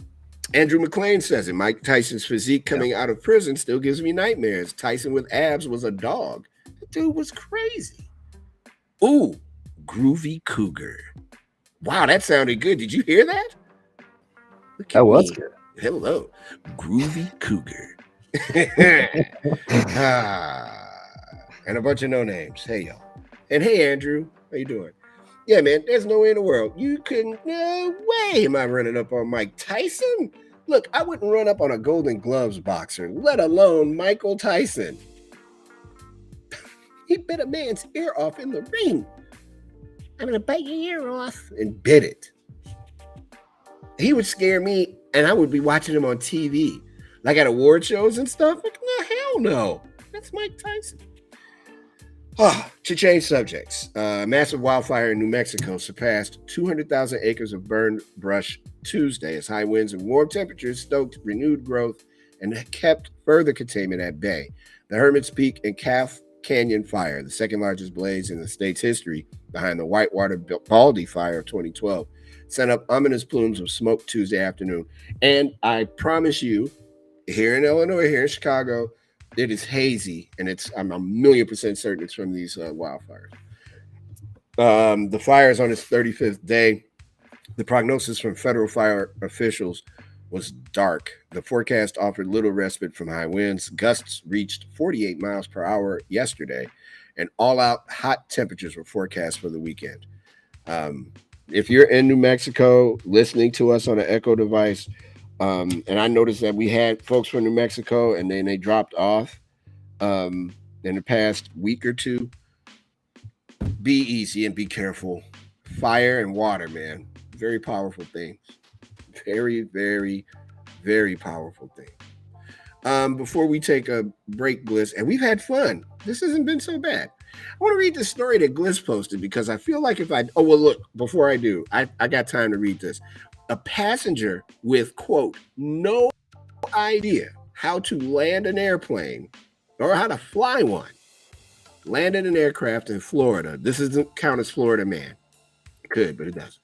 Andrew McLean says it. Mike Tyson's physique coming out of prison still gives me nightmares. Tyson with abs was a dog. The dude was crazy. Ooh, Groovy Cougar. Wow, that sounded good. Did you hear that? That was good. Hello, Groovy Cougar. And a bunch of no names. Hey, y'all. And hey, Andrew, how you doing? Yeah, man, there's no way in the world. No way am I running up on Mike Tyson. Look, I wouldn't run up on a Golden Gloves boxer, let alone Michael Tyson. He bit a man's ear off in the ring. I'm going to bite your ear off. And bit it. He would scare me, and I would be watching him on TV. Like at award shows and stuff? Like, no, hell no. That's Mike Tyson. To change subjects, massive wildfire in New Mexico surpassed 200,000 acres of burned brush Tuesday as high winds and warm temperatures stoked renewed growth and kept further containment at bay. The Hermit's Peak and Calf Canyon fire, the second largest blaze in the state's history behind the Whitewater Baldy fire of 2012, sent up ominous plumes of smoke Tuesday afternoon. And I promise you, here in Illinois, here in Chicago, it is hazy, and I'm 1,000,000% certain it's from these wildfires. The fire is on its 35th day. The prognosis from federal fire officials was dark. The forecast offered little respite from high winds. Gusts reached 48 miles per hour yesterday, and all-out hot temperatures were forecast for the weekend. If you're in New Mexico listening to us on an Echo device, and I noticed that we had folks from New Mexico and then they dropped off in the past week or two. Be easy and be careful. Fire and water, man. Very powerful things. Very, very, very powerful thing. Before we take a break, Gliss, and we've had fun. This hasn't been so bad. I want to read this story that Gliss posted because I feel like look, before I do, I got time to read this. A passenger with, quote, no idea how to land an airplane or how to fly one landed an aircraft in Florida. This doesn't count as Florida man. It could, but it doesn't.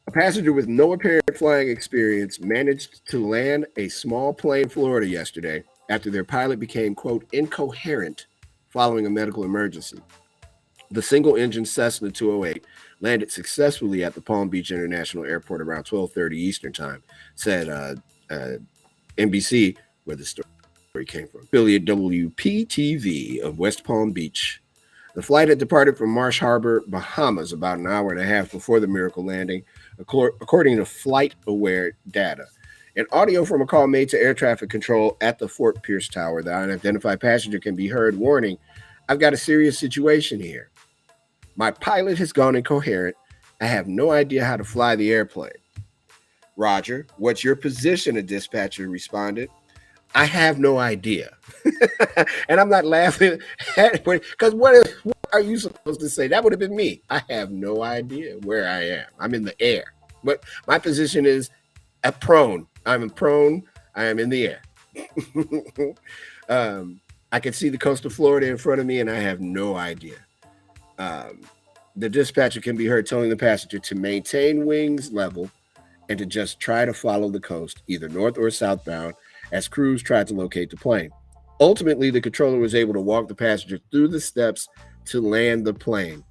A passenger with no apparent flying experience managed to land a small plane in Florida yesterday after their pilot became, quote, incoherent following a medical emergency. The single-engine Cessna 208 landed successfully at the Palm Beach International Airport around 12:30 Eastern Time, said NBC, where the story came from. Affiliate WPTV of West Palm Beach. The flight had departed from Marsh Harbor, Bahamas, about an hour and a half before the miracle landing, according to FlightAware data. An audio from a call made to air traffic control at the Fort Pierce Tower, the unidentified passenger can be heard warning, "I've got a serious situation here. My pilot has gone incoherent. I have no idea how to fly the airplane." "Roger, what's your position?" a dispatcher responded. "I have no idea." And I'm not laughing at it, because what are you supposed to say? That would have been me. I have no idea where I am. I'm in the air. But my position is prone. I'm prone. I am in the air. I can see the coast of Florida in front of me, and I have no idea. The dispatcher can be heard telling the passenger to maintain wings level and to just try to follow the coast, either north or southbound, as crews tried to locate the plane. Ultimately, the controller was able to walk the passenger through the steps to land the plane.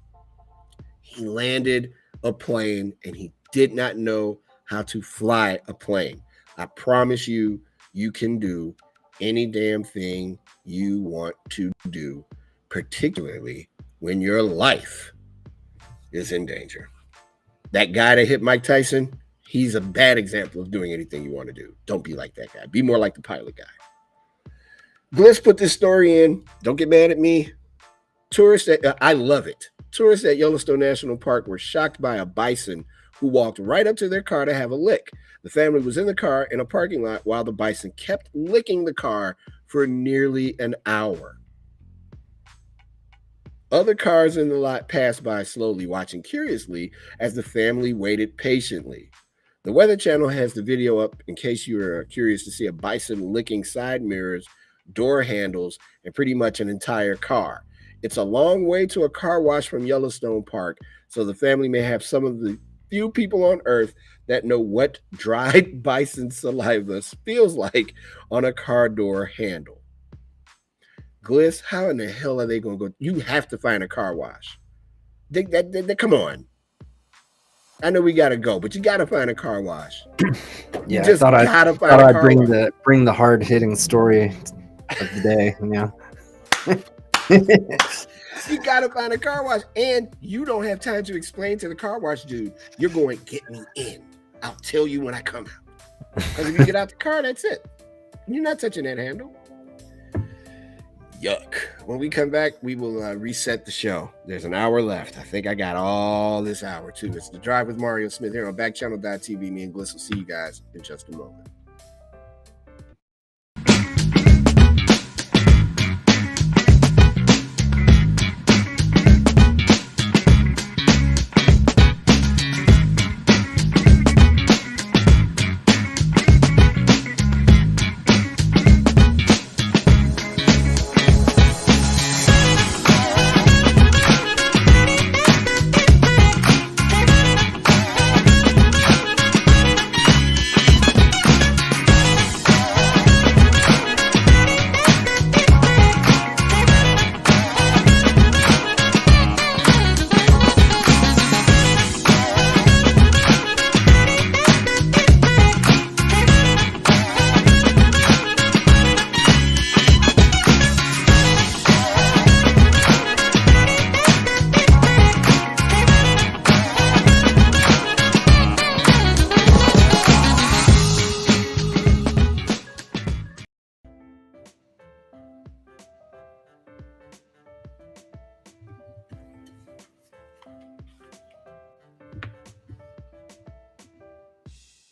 He landed a plane, and he did not know how to fly a plane. I promise you, you can do any damn thing you want to do, particularly when your life is in danger. That guy that hit Mike Tyson, he's a bad example of doing anything you want to do. Don't be like that guy. Be more like the pilot guy. Bliss put this story in. Don't get mad at me. I love it. Tourists at Yellowstone National Park were shocked by a bison who walked right up to their car to have a lick. The family was in the car in a parking lot while the bison kept licking the car for nearly an hour. Other cars in the lot passed by slowly, watching curiously as the family waited patiently. The Weather Channel has the video up in case you are curious to see a bison licking side mirrors, door handles, and pretty much an entire car. It's a long way to a car wash from Yellowstone Park, so the family may have some of the few people on Earth that know what dried bison saliva feels like on a car door handle. Gliss, how in the hell are they going to go? You have to find a car wash. Come on. I know we got to go, but you got to find a car wash. Yeah, I thought I'd bring the hard hitting story of the day. Yeah. You got to find a car wash, and you don't have time to explain to the car wash dude, "You're going to get me in. I'll tell you when I come out." Because if you get out the car, that's it. You're not touching that handle. Yuck. When we come back, we will reset the show. There's an hour left. I think I got all this hour, too. It's The Drive with Mario Smith here on Backchannel.tv. Me and Gliss will see you guys in just a moment.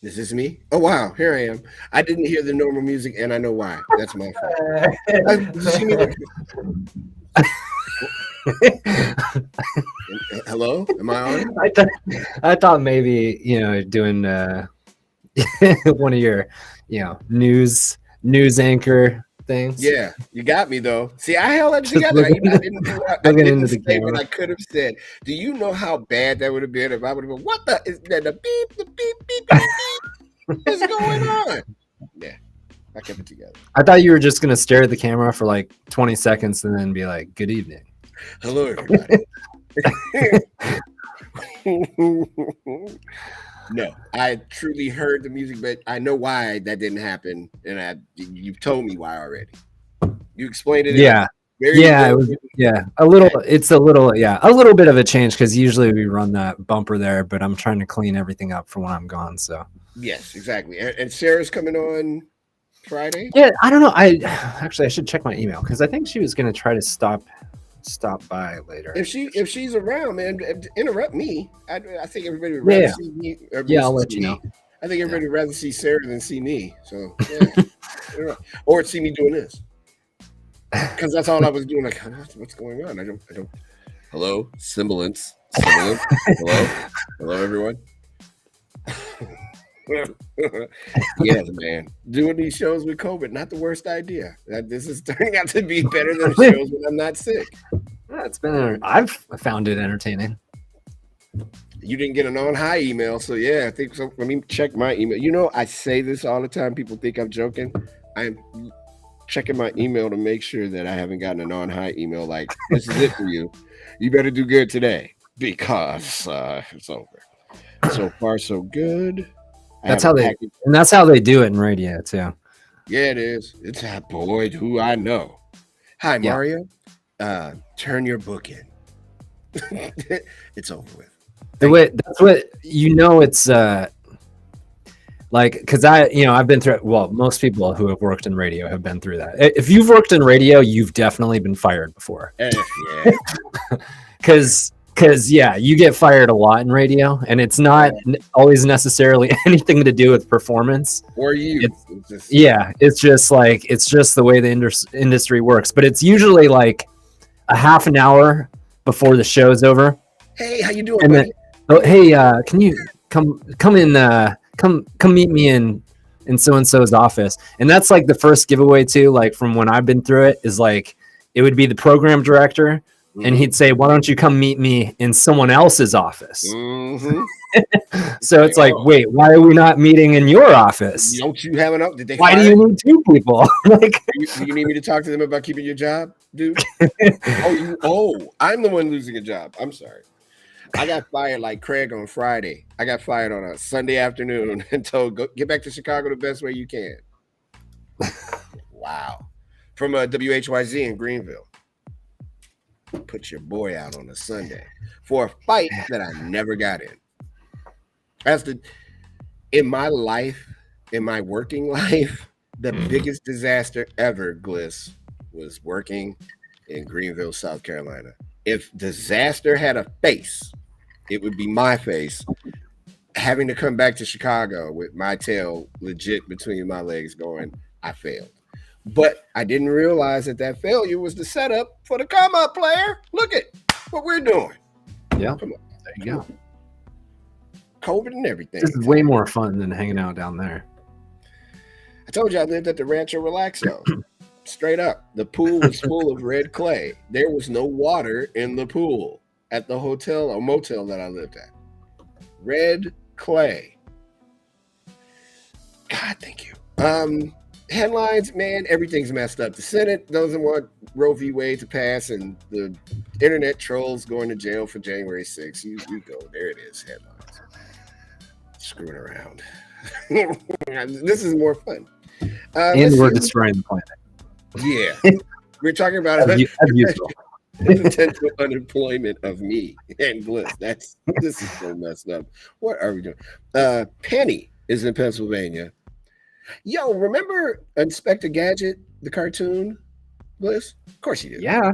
Is this me? Oh, wow. Here I am. I didn't hear the normal music, and I know why. That's my fault. Hello? Am I on? I thought maybe, doing one of your, news anchor things. Yeah, you got me, though. See, I held it together. I didn't say what I could have said. Do you know how bad that would have been if I would have been, what the, is that the beep, the beep, beep, beep, beep? What's going on? Yeah, I kept it together. I thought you were just gonna stare at the camera for like 20 seconds and then be like, "Good evening." Hello, everybody. No, I truly heard the music, but I know why that didn't happen, and you've told me why already. You explained it. Yeah, yeah, it was, yeah, a little. It's a little, yeah, a little bit of a change because usually we run that bumper there, but I'm trying to clean everything up for when I'm gone. So yes, exactly. And Sarah's coming on Friday. yeah, I don't know. I should check my email because I think she was gonna try to stop by later. If she's around, man, interrupt me. I think everybody would rather see me. Yeah, I'll let you know. I think everybody would rather see Sarah than see me. So yeah. Or see me doing this. Because that's all I was doing. Like, what's going on? I don't. Hello, semblance. Hello, everyone. Yes, man. Doing these shows with COVID, not the worst idea. This is turning out to be better than the shows when I'm not sick. Yeah, it's been. I've found it entertaining. You didn't get an on high email, so yeah, I think so. Let me check my email. You know, I say this all the time. People think I'm joking. I'm checking my email to make sure that I haven't gotten an on high email like, this is it for you. You better do good today because it's over. So far, so good. That's how they do it in radio too. Yeah, it is. It's that boy who I know. Hi, Mario. Turn your book in. It's over with. That's what it's like, because I've been through it. Well, most people who have worked in radio have been through that. If you've worked in radio, you've definitely been fired before. Yeah. Because you get fired a lot in radio, and it's not always necessarily anything to do with performance or you. It's just the way the industry works. But it's usually like a half an hour before the show's over. Hey, how you doing? And then, can you come in? Come meet me in so and so's office. And that's like the first giveaway too. Like from when I've been through it, is like it would be the program director. And he'd say, "Why don't you come meet me in someone else's office?" Mm-hmm. So it's like, wait, why are we not meeting in your office? Don't you have enough? Why do you need two people? Like, do you need me to talk to them about keeping your job, dude? I'm the one losing a job. I'm sorry. I got fired like Craig on Friday. I got fired on a Sunday afternoon and told, get back to Chicago the best way you can. Wow. From WHYZ in Greenville. Put your boy out on a Sunday for a fight that I never got in. In my life, in my working life, the biggest disaster ever, Gliss, was working in Greenville, South Carolina. If disaster had a face, it would be my face, having to come back to Chicago with my tail legit between my legs going, I failed. But I didn't realize that failure was the setup for the come up, player. Look at what we're doing. Yeah. Come on. There you go. COVID and everything. This is way more fun than hanging out down there. I told you I lived at the Rancho Relaxo. Straight up. The pool was full of red clay. There was no water in the pool at the hotel or motel that I lived at. Red clay. God, thank you. Headlines, man, everything's messed up. The Senate doesn't want Roe v. Wade to pass, and the internet trolls going to jail for January 6th. You go. There it is, headlines. Screwing around. This is more fun. And we're destroying the planet. Yeah. We're talking about potential unemployment of me and Bliss. This is so messed up. What are we doing? Penny is in Pennsylvania. Yo, remember Inspector Gadget, the cartoon, Bliss? Of course you did. Yeah,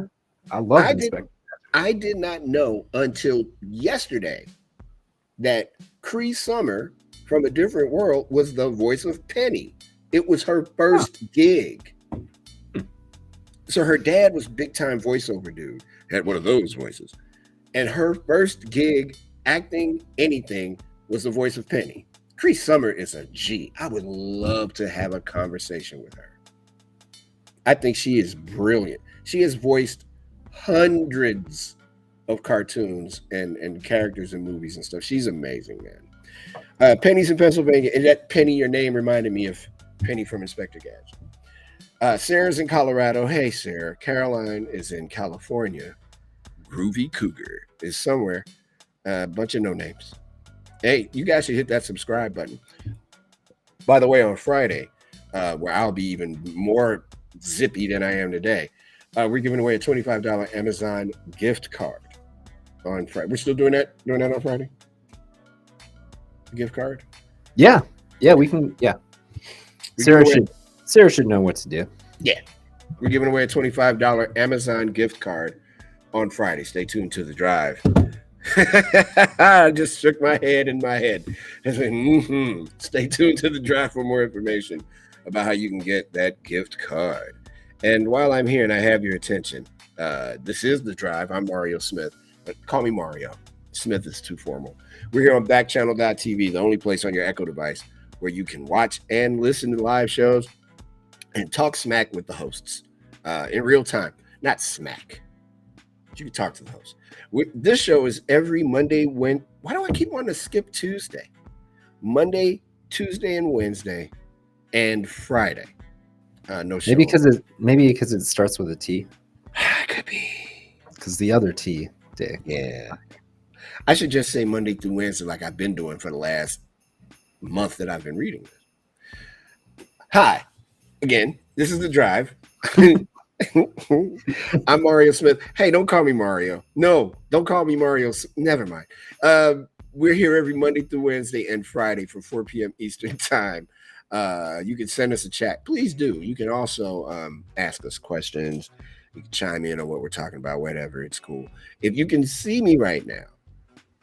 I love Inspector Gadget. I did not know until yesterday that Cree Summer from A Different World was the voice of Penny. It was her first gig. So her dad was big time voiceover dude, had one of those voices. And her first gig acting anything was the voice of Penny. Cree Summer is a G. I would love to have a conversation with her. I think she is brilliant. She has voiced hundreds of cartoons and characters in movies and stuff. She's amazing, man. Penny's in Pennsylvania. And that Penny, your name reminded me of Penny from Inspector Gadget. Sarah's in Colorado. Hey, Sarah. Caroline is in California. Groovy Cougar is somewhere. A bunch of no names. Hey, you guys should hit that subscribe button. By the way, on Friday, where I'll be even more zippy than I am today, we're giving away a $25 Amazon gift card on Friday. We're still doing that on Friday? A gift card? Yeah, we can. Yeah, Sarah should know what to do. Yeah, we're giving away a $25 Amazon gift card on Friday. Stay tuned to the drive. I just shook my head in my head. I said, Stay tuned to the drive for more information about how you can get that gift card. And while I'm here and I have your attention, this is the drive. I'm Mario Smith, but call me Mario. Smith is too formal. We're here on Backchannel.tv, the only place on your Echo device where you can watch and listen to live shows and talk smack with the hosts in real time. Not smack. You can talk to the host. This show is every Monday. Why do I keep wanting to skip Tuesday? Monday, Tuesday, and Wednesday, and Friday. No show. Maybe because it starts with a T. Could be. Because the other T day. Yeah. I should just say Monday through Wednesday like I've been doing for the last month that I've been reading this. Hi. Again, this is The Drive. I'm Mario Smith. Hey, don't call me Mario. No, don't call me Mario. Never mind. We're here every Monday through Wednesday and Friday from 4 p.m. Eastern time. You can send us a chat. Please do. You can also ask us questions. You can chime in on what we're talking about, whatever. It's cool. If you can see me right now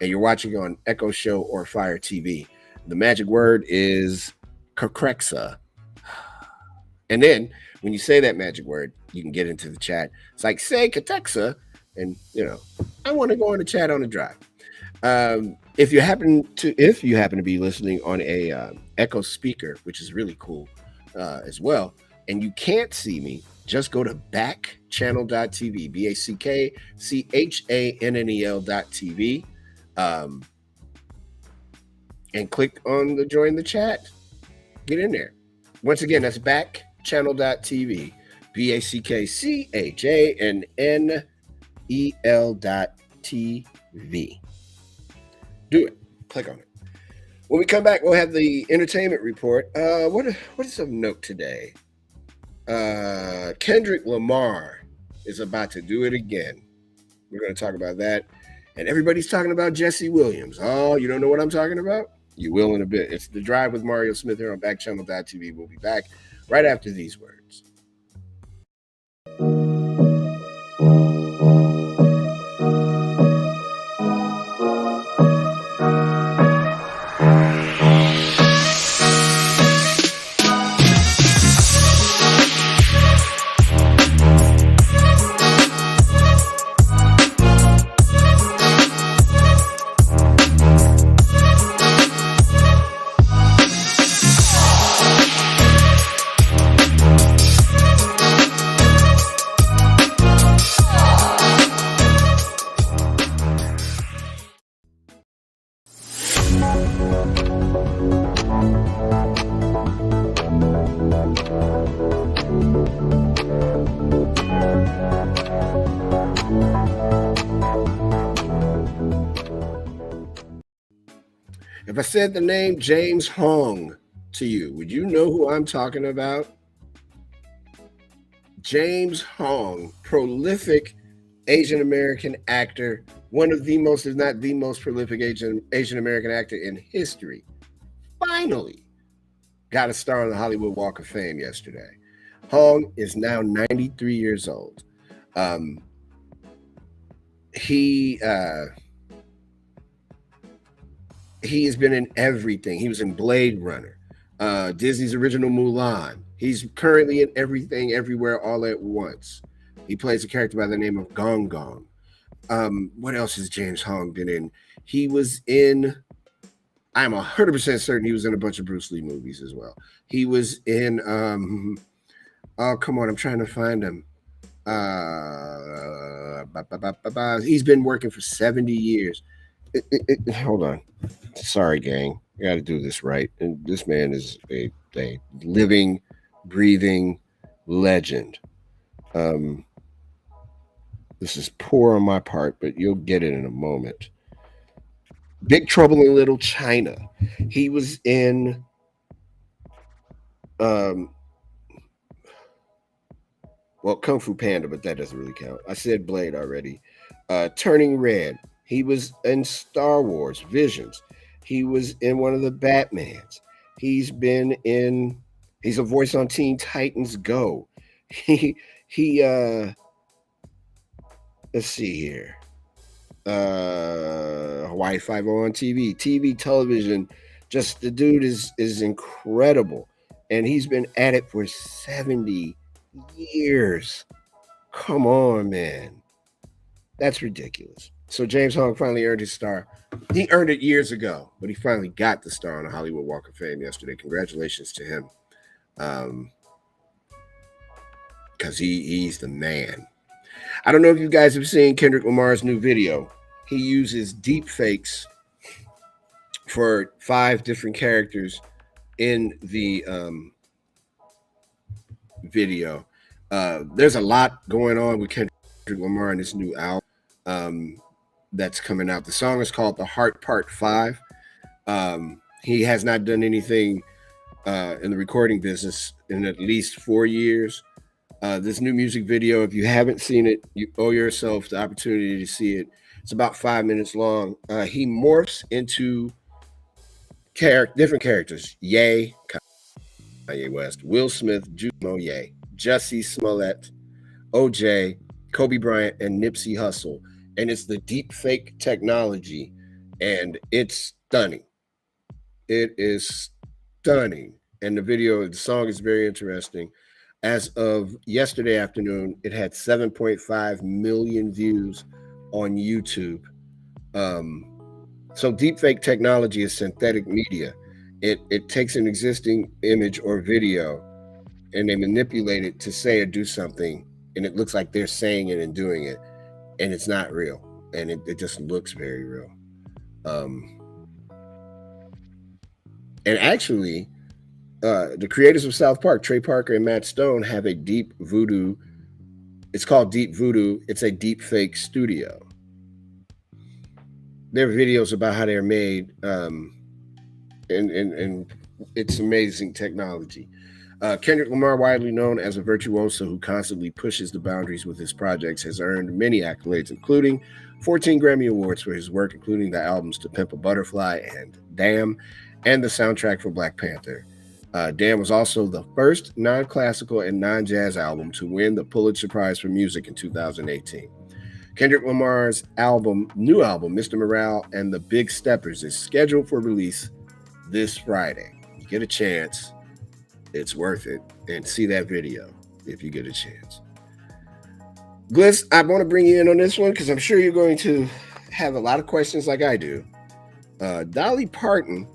and you're watching on Echo Show or Fire TV, the magic word is Kakrexa. And then when you say that magic word, you can get into the chat. It's like, say Katexa, and I want to go on the chat on the drive. If you happen to be listening on a Echo speaker, which is really cool as well, and you can't see me, just go to backchannel.tv, BACKCHANNEL.tv, and click on the join the chat. Get in there. Once again, that's backchannel.tv, BACKCHANNEL.tv. Do it. Click on it. When we come back, we'll have the entertainment report. What is of note today? Kendrick Lamar is about to do it again. We're going to talk about that. And everybody's talking about Jesse Williams. Oh, you don't know what I'm talking about? You will in a bit. It's The Drive with Mario Smith here on Backchannel.tv. We'll be back right after these words. If I said the name James Hong to you, would you know who I'm talking about? James Hong, prolific Asian American actor, one of the most, if not the most prolific Asian American actor in history, finally got a star on the Hollywood Walk of Fame yesterday. Hong is now 93 years old. He has been in everything. He was in Blade Runner, Disney's original Mulan. He's currently in Everything, Everywhere, All at Once. He plays a character by the name of Gong Gong. What else has James Hong been in? He was in, I'm 100% certain he was in a bunch of Bruce Lee movies as well. He was in, oh, come on, I'm trying to find him. He's been working for 70 years. Hold on. Sorry, gang. I got to do this right. And this man is a living, breathing legend. Um, this is poor on my part, but you'll get it in a moment. Big Trouble in Little China. He was in um, Kung Fu Panda, but that doesn't really count. I said Blade already. Turning Red. He was in Star Wars Visions. He was in one of the Batmans. He's been in. He's a voice on Teen Titans Go. He let's see here. Hawaii 5 on TV, television. Just the dude is incredible, and he's been at it for 70 years. Come on, man. That's ridiculous. So James Hong finally earned his star. He earned it years ago, but he finally got the star on the Hollywood Walk of Fame yesterday. Congratulations to him. Because he's the man. I don't know if you guys have seen Kendrick Lamar's new video. He uses deep fakes for 5 different characters in the video. There's a lot going on with Kendrick Lamar in this new album that's coming out. The song is called The Heart Part 5. He has not done anything in the recording business in at least 4 years. This new music video, if you haven't seen it, you owe yourself the opportunity to see it. It's about 5 minutes long. He morphs into different characters. Ye, Kanye West, Will Smith, Juno Ye, Jussie Smollett, OJ, Kobe Bryant, and Nipsey Hussle. And it's the deep fake technology, and it's stunning. It is stunning. And the song is very interesting. As of yesterday afternoon, it had 7.5 million views on YouTube. So deepfake technology is synthetic media. It takes an existing image or video and they manipulate it to say or do something, and it looks like they're saying it and doing it, and it's not real, and it just looks very real. And actually, the creators of South Park, Trey Parker and Matt Stone, have a deep voodoo. It's called Deep Voodoo. It's a deep fake studio. There are videos about how they're made, and it's amazing technology. Kendrick Lamar, widely known as a virtuoso who constantly pushes the boundaries with his projects, has earned many accolades, including 14 Grammy Awards for his work, including the albums To Pimp a Butterfly and Damn, and the soundtrack for Black Panther. Damn was also the first non-classical and non-jazz album to win the Pulitzer Prize for Music in 2018. Kendrick Lamar's new album, Mr. Morale and the Big Steppers, is scheduled for release this Friday. Get a chance. It's worth it. And see that video if you get a chance. Gliss, I want to bring you in on this one because I'm sure you're going to have a lot of questions like I do. Dolly Parton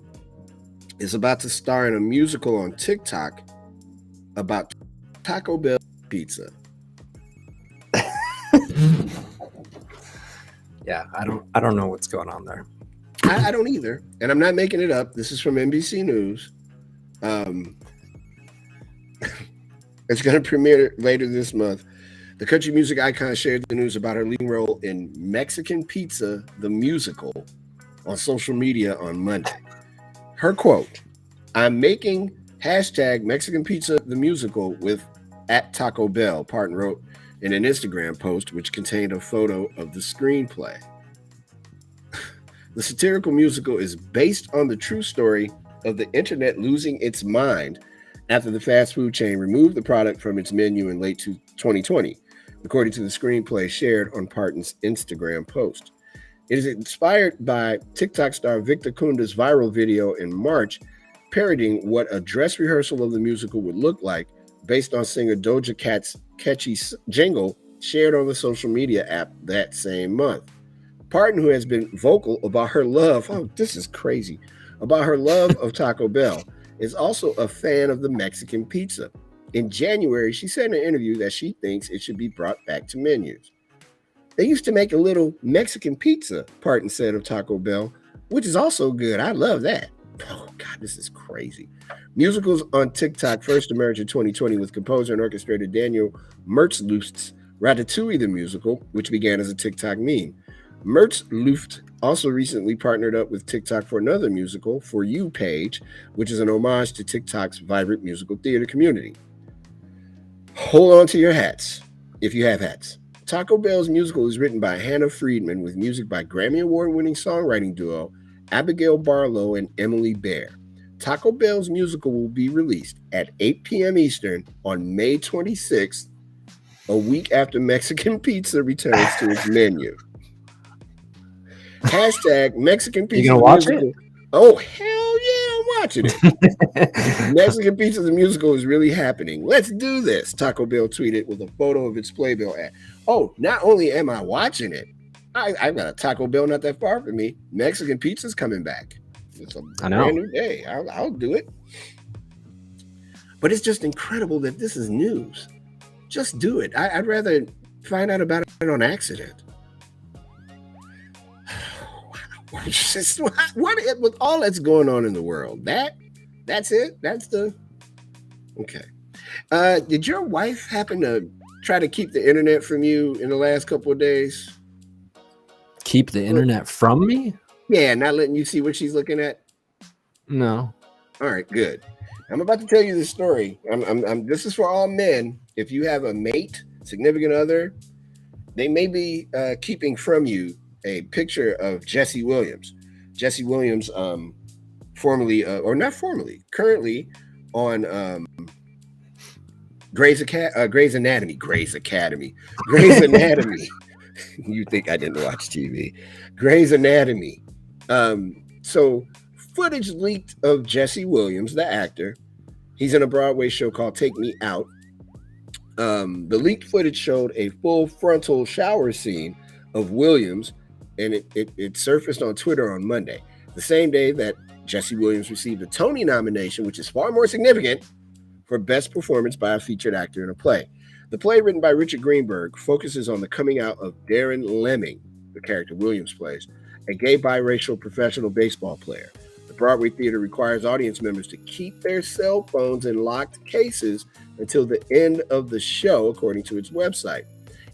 is about to star in a musical on TikTok about Taco Bell pizza. Yeah, I don't know what's going on there. I don't either, and I'm not making it up. This is from NBC News. It's going to premiere later this month. The country music icon shared the news about her leading role in Mexican Pizza, the musical, on social media on Monday. Her quote, "I'm making hashtag Mexican Pizza, the musical with @Taco Bell," Parton wrote in an Instagram post, which contained a photo of the screenplay. The satirical musical is based on the true story of the internet losing its mind after the fast food chain removed the product from its menu in late 2020, according to the screenplay shared on Parton's Instagram post. It is inspired by TikTok star Victor Kunda's viral video in March, parodying what a dress rehearsal of the musical would look like, based on singer Doja Cat's catchy jingle shared on the social media app that same month. Parton, who has been vocal about her love, this is crazy, about her love of Taco Bell, is also a fan of the Mexican pizza. In January, she said in an interview that she thinks it should be brought back to menus. "They used to make a little Mexican pizza," Parton said of Taco Bell, "which is also good. I love that." Oh God, this is crazy. Musicals on TikTok first emerged in 2020 with composer and orchestrator Daniel Mertzluf's Ratatouille the Musical, which began as a TikTok meme. Mertzluft also recently partnered up with TikTok for another musical, For You page, which is an homage to TikTok's vibrant musical theater community. Hold on to your hats, if you have hats. Taco Bell's musical is written by Hannah Friedman with music by Grammy Award-winning songwriting duo Abigail Barlow and Emily Bear. Taco Bell's musical will be released at 8 p.m. Eastern on May 26th, a week after Mexican pizza returns to its menu. Hashtag Mexican pizza. You gonna watch it? Oh, hell yeah, I'm watching it. Mexican Pizza the Musical is really happening. Let's do this, Taco Bell tweeted with a photo of its Playbill ad. Oh, not only am I watching it, I've got a Taco Bell not that far from me. Mexican Pizza's coming back. It's a brand new day. I'll do it. But it's just incredible that this is news. Just do it. I'd rather find out about it on accident. What with all that's going on in the world? That's it? That's the okay. Did your wife happen to try to keep the internet from you in the last couple of days? Keep the internet from me? Yeah, not letting you see what she's looking at? No. All right, good. I'm about to tell you this story. This is for all men. If you have a mate, significant other, they may be keeping from you a picture of Jesse Williams. Jesse Williams, currently on Grey's Anatomy. You think I didn't watch TV? Grey's Anatomy. So footage leaked of Jesse Williams, the actor. He's in a Broadway show called Take Me Out. The leaked footage showed a full frontal shower scene of Williams, and it surfaced on Twitter on Monday, the same day that Jesse Williams received a Tony nomination, which is far more significant, for Best Performance by a Featured Actor in a Play. The play, written by Richard Greenberg, focuses on the coming out of Darren Lemming, the character Williams plays, a gay biracial professional baseball player. The Broadway theater requires audience members to keep their cell phones in locked cases until the end of the show, according to its website.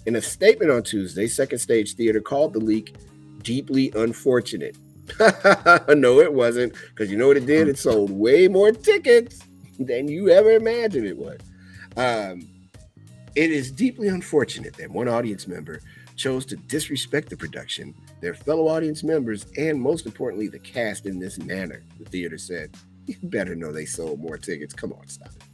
In a statement on Tuesday, Second Stage Theater called the leak deeply unfortunate. No, it wasn't, because you know what it did? It sold way more tickets than you ever imagined it would. It is deeply unfortunate that one audience member chose to disrespect the production, their fellow audience members, and most importantly, the cast in this manner, the theater said. You better know they sold more tickets. Come on, stop it.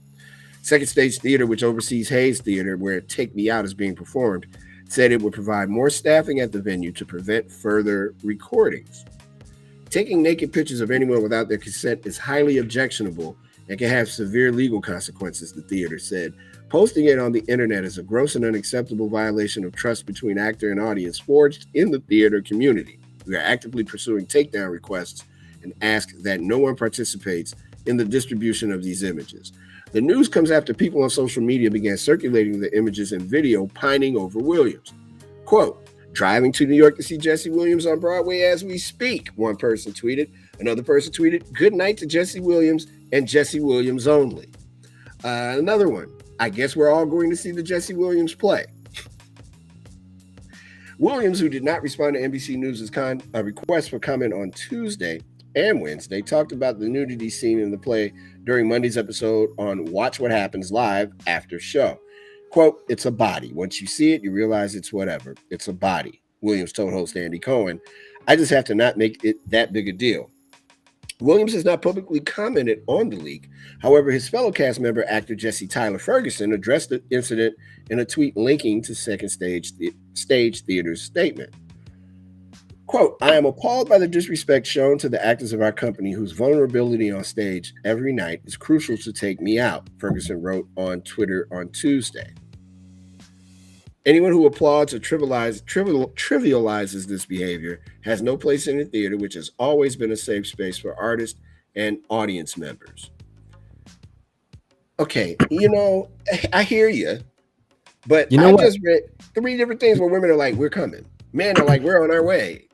Second Stage Theater, which oversees Hayes Theater, where Take Me Out is being performed, said it would provide more staffing at the venue to prevent further recordings. Taking naked pictures of anyone without their consent is highly objectionable and can have severe legal consequences, the theater said. Posting it on the internet is a gross and unacceptable violation of trust between actor and audience forged in the theater community. We are actively pursuing takedown requests and ask that no one participates in the distribution of these images. The news comes after people on social media began circulating the images and video pining over Williams. Quote, driving to New York to see Jesse Williams on Broadway as we speak, one person tweeted. Another person tweeted, good night to Jesse Williams and Jesse Williams only. Another one, I guess we're all going to see the Jesse Williams play. Williams, who did not respond to NBC News' request for comment on Tuesday and Wednesday, talked about the nudity scene in the play during Monday's episode on Watch What Happens Live after show. Quote, it's a body. Once you see it, you realize it's whatever. It's a body, Williams told host Andy Cohen. I just have to not make it that big a deal. Williams has not publicly commented on the leak. However, his fellow cast member, actor Jesse Tyler Ferguson, addressed the incident in a tweet linking to Second Stage Theater's statement. Quote, I am appalled by the disrespect shown to the actors of our company whose vulnerability on stage every night is crucial to Take Me Out, Ferguson wrote on Twitter on Tuesday. Anyone who applauds or trivializes this behavior has no place in the theater, which has always been a safe space for artists and audience members. Okay, I hear you, but I just read 3 different things where women are like, we're coming. Men are like, we're on our way.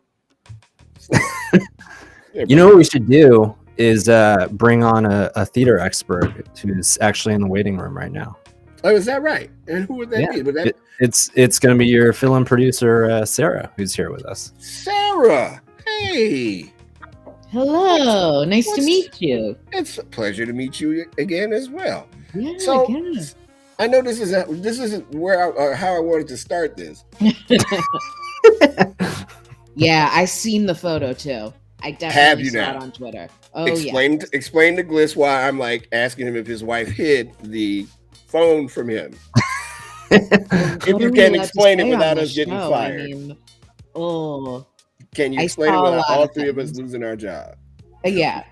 You know what we should do is bring on a theater expert who's actually in the waiting room right now. Oh, is that right? And who would that be? Would that it's going to be your film producer Sarah, who's here with us. Sarah? Hey. Hello, nice to meet you. It's a pleasure to meet you again as well. Yeah, so again. I know this isn't where how I wanted to start this. Yeah, I seen the photo too. I definitely saw it on Twitter. Oh, explain to Gliss why I'm like asking him if his wife hid the phone from him. If you can explain it without us getting fired. I mean, can you explain it without all three of us losing our job? Yeah,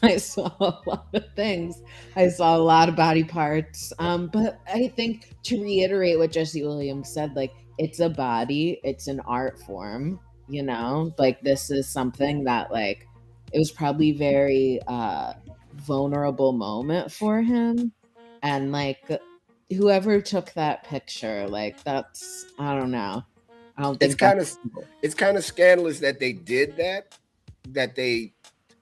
I saw a lot of things. I saw a lot of body parts. But I think to reiterate what Jesse Williams said, like, it's a body, it's an art form, you know? Like, this is something that, like, it was probably very vulnerable moment for him. And, like, whoever took that picture, like, that's, I don't know. I don't think it's kind of scandalous that they did that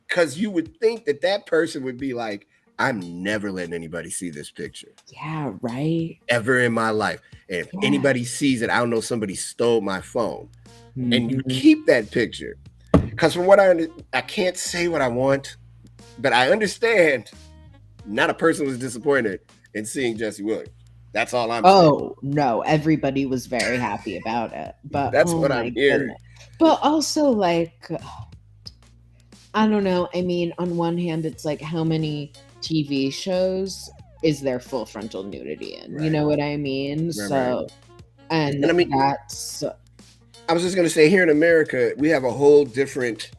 because you would think that person would be like, I'm never letting anybody see this picture. Yeah, right. Ever in my life. And if anybody sees it, I'll know somebody stole my phone. Mm-hmm. And you keep that picture. Because from what I can't say what I want, but I understand not a person was disappointed in seeing Jesse Williams. That's all I'm saying. Oh, no, everybody was very happy about it. But that's what I'm hearing. But also, like, I don't know. I mean, on one hand, it's like, how many TV shows is there full frontal nudity in? Right. You know what I mean? Right, so, right. And I mean, that's... I was just going to say, here in America, we have a whole different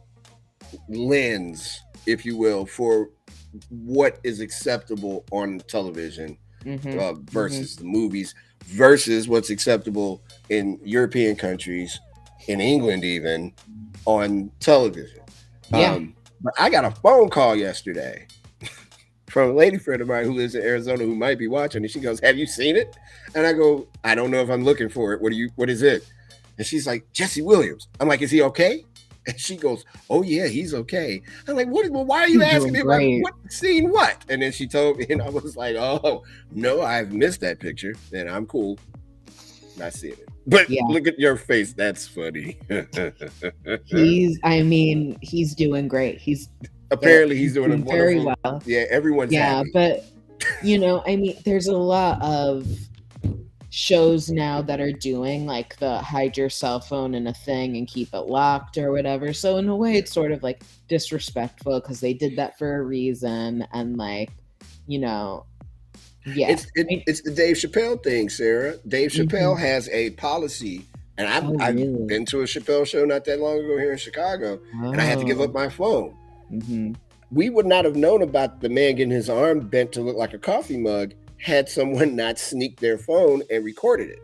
lens, if you will, for what is acceptable on television versus the movies, versus what's acceptable in European countries, in England even, on television. Yeah. But I got a phone call yesterday from a lady friend of mine who lives in Arizona who might be watching, and she goes, "Have you seen it?" And I go, "I don't know if I'm looking for it. What is it?" And she's like, "Jesse Williams." I'm like, "Is he okay?" And she goes, "Oh yeah, he's okay." I'm like, "What? Well, why are you asking me about what scene? What?" And then she told me, and I was like, "Oh no, I've missed that picture. And I'm cool, not seeing it." But look at your face. That's funny. He's doing great. He's doing very well. Yeah, everyone's happy. But you know, I mean, there's a lot of shows now that are doing like the hide your cell phone in a thing and keep it locked or whatever. So in a way, it's sort of like disrespectful because they did that for a reason, and like, you know. Yeah, it's the Dave Chappelle thing, Sarah. Dave Chappelle has a policy, and I've been to a Chappelle show not that long ago here in Chicago, and I had to give up my phone. Mm-hmm. We would not have known about the man getting his arm bent to look like a coffee mug had someone not sneaked their phone and recorded it.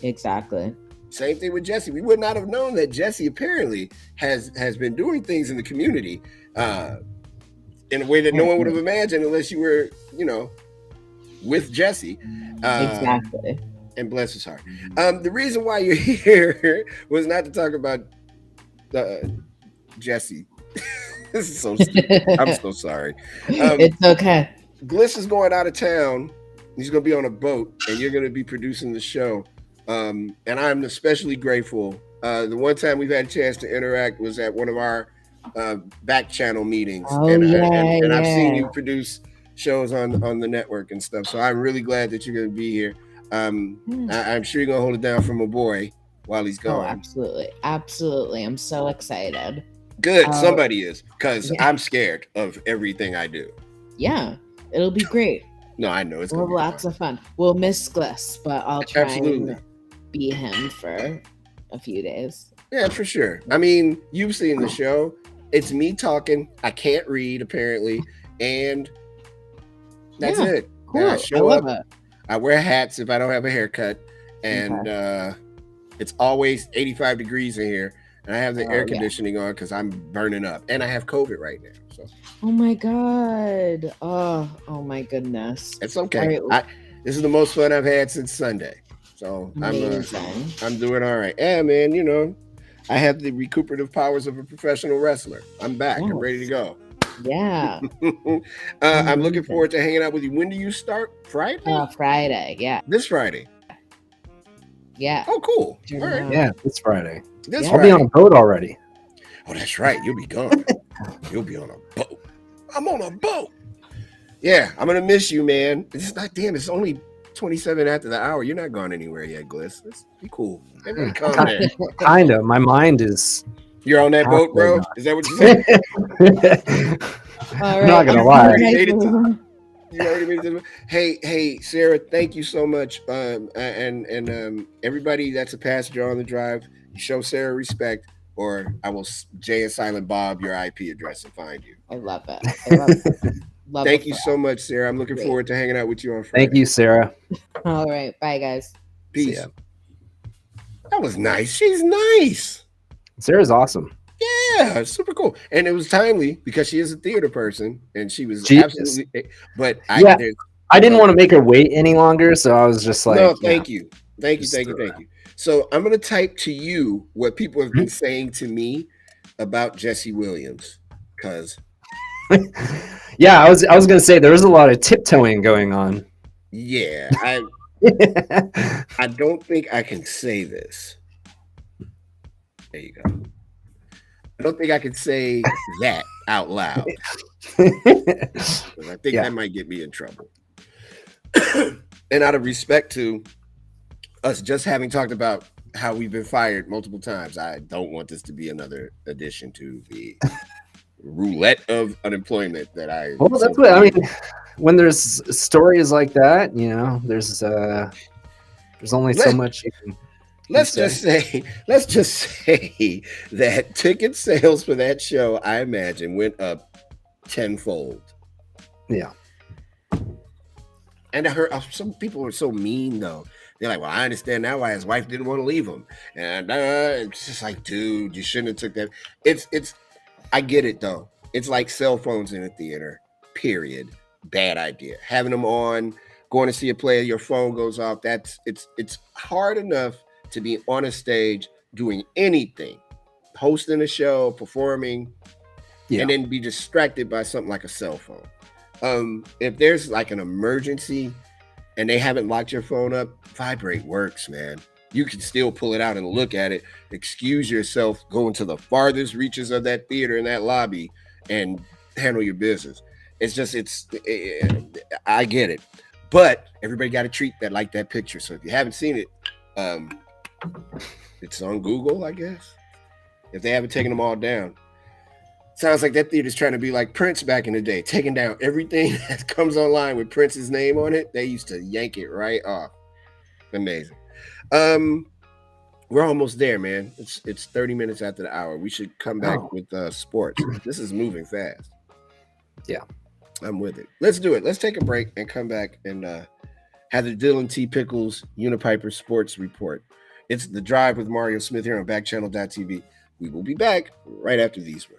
Exactly. Same thing with Jesse. We would not have known that Jesse apparently has been doing things in the community in a way that no one would have imagined unless you were, you know, with Jesse. Exactly. And bless his heart. The reason why you're here was not to talk about Jesse. This is so stupid. I'm so sorry. It's okay. Gliss is going out of town. He's going to be on a boat, and you're going to be producing the show. And I'm especially grateful. The one time we've had a chance to interact was at one of our Backchannel meetings. And I've seen you produce shows on the network and stuff. So I'm really glad that you're going to be here. I'm sure you're going to hold it down for my boy while he's gone. Oh, absolutely. Absolutely. I'm so excited. Good. Somebody is, because I'm scared of everything I do. Yeah, it'll be great. No, I know. It's going to be lots of fun. We'll miss Gliss, but I'll try and be him for a few days. Yeah, for sure. I mean, you've seen the show. It's me talking. I can't read, apparently. And that's it. Cool. I love it. I wear hats if I don't have a haircut. And it's always 85 degrees in here. And I have the air conditioning on because I'm burning up. And I have COVID right now. So. Oh my God. Oh my goodness. It's okay. Right. This is the most fun I've had since Sunday. So I'm doing all right. Yeah, man, you know, I have the recuperative powers of a professional wrestler. I'm back. I'm ready to go. Yeah. I'm looking forward to hanging out with you. When do you start? Friday? Friday. Yeah. This Friday. Yeah. Oh, cool. All right. Yeah, it's Friday. This I'll Friday. be on a boat already. Oh, that's right. You'll be gone. You'll be on a boat. I'm on a boat. Yeah, I'm gonna miss you, man. It's not. Damn, it's only 27 after the hour. You're not gone anywhere yet, Gliss. Let's be cool. Everybody calm down. Kinda. My mind is. You're on that boat, bro? Is that what you said? I'm not gonna lie. You already made it. Hey, Sarah, thank you so much. And everybody that's a passenger on the drive, you show Sarah respect, or I will Jay and Silent Bob your IP address and find you. I love it. I love it. Thank you so much, Sarah. I'm looking forward to hanging out with you on Friday. Thank you, Sarah. All right. Bye, guys. Peace. That was nice. She's nice. Sarah's awesome. Yeah, super cool. And it was timely because she is a theater person and she was absolutely. But I didn't want to make her wait any longer, so I was just like, no, thank you. So I'm gonna type to you what people have been saying to me about Jesse Williams, because yeah, I was gonna say there was a lot of tiptoeing going on. Yeah, I don't think I can say this. There you go. I don't think I can say that out loud. I think that might get me in trouble. And out of respect to us just having talked about how we've been fired multiple times, I don't want this to be another addition to the roulette of unemployment that I. Well, that's what I mean. When there's stories like that, you know, there's only so much you can. Let's just say that ticket sales for that show, I imagine, went up tenfold. Yeah. And I heard some people were so mean though. They're like, "Well, I understand now why his wife didn't want to leave him." And it's just like, dude, you shouldn't have took that. It's. I get it though. It's like cell phones in a theater. Period. Bad idea. Having them on, going to see a play, your phone goes off. It's hard enough to be on a stage doing anything, hosting a show, performing, and then be distracted by something like a cell phone. If there's like an emergency and they haven't locked your phone up, vibrate works, man. You can still pull it out and look at it, excuse yourself, go into the farthest reaches of that theater in that lobby and handle your business. I get it. But everybody got to treat that like that picture. So if you haven't seen it, it's on Google, I guess. If they haven't taken them all down. Sounds like that theater's trying to be like Prince back in the day, taking down everything that comes online with Prince's name on it. They used to yank it right off. Amazing. We're almost there, man. It's 30 minutes after the hour. We should come back with sports. This is moving fast. Yeah. I'm with it. Let's do it. Let's take a break and come back and have the Dylan T. Pickles Unipiper Sports Report. It's The Drive with Mario Smith here on Backchannel.tv. We will be back right after these words.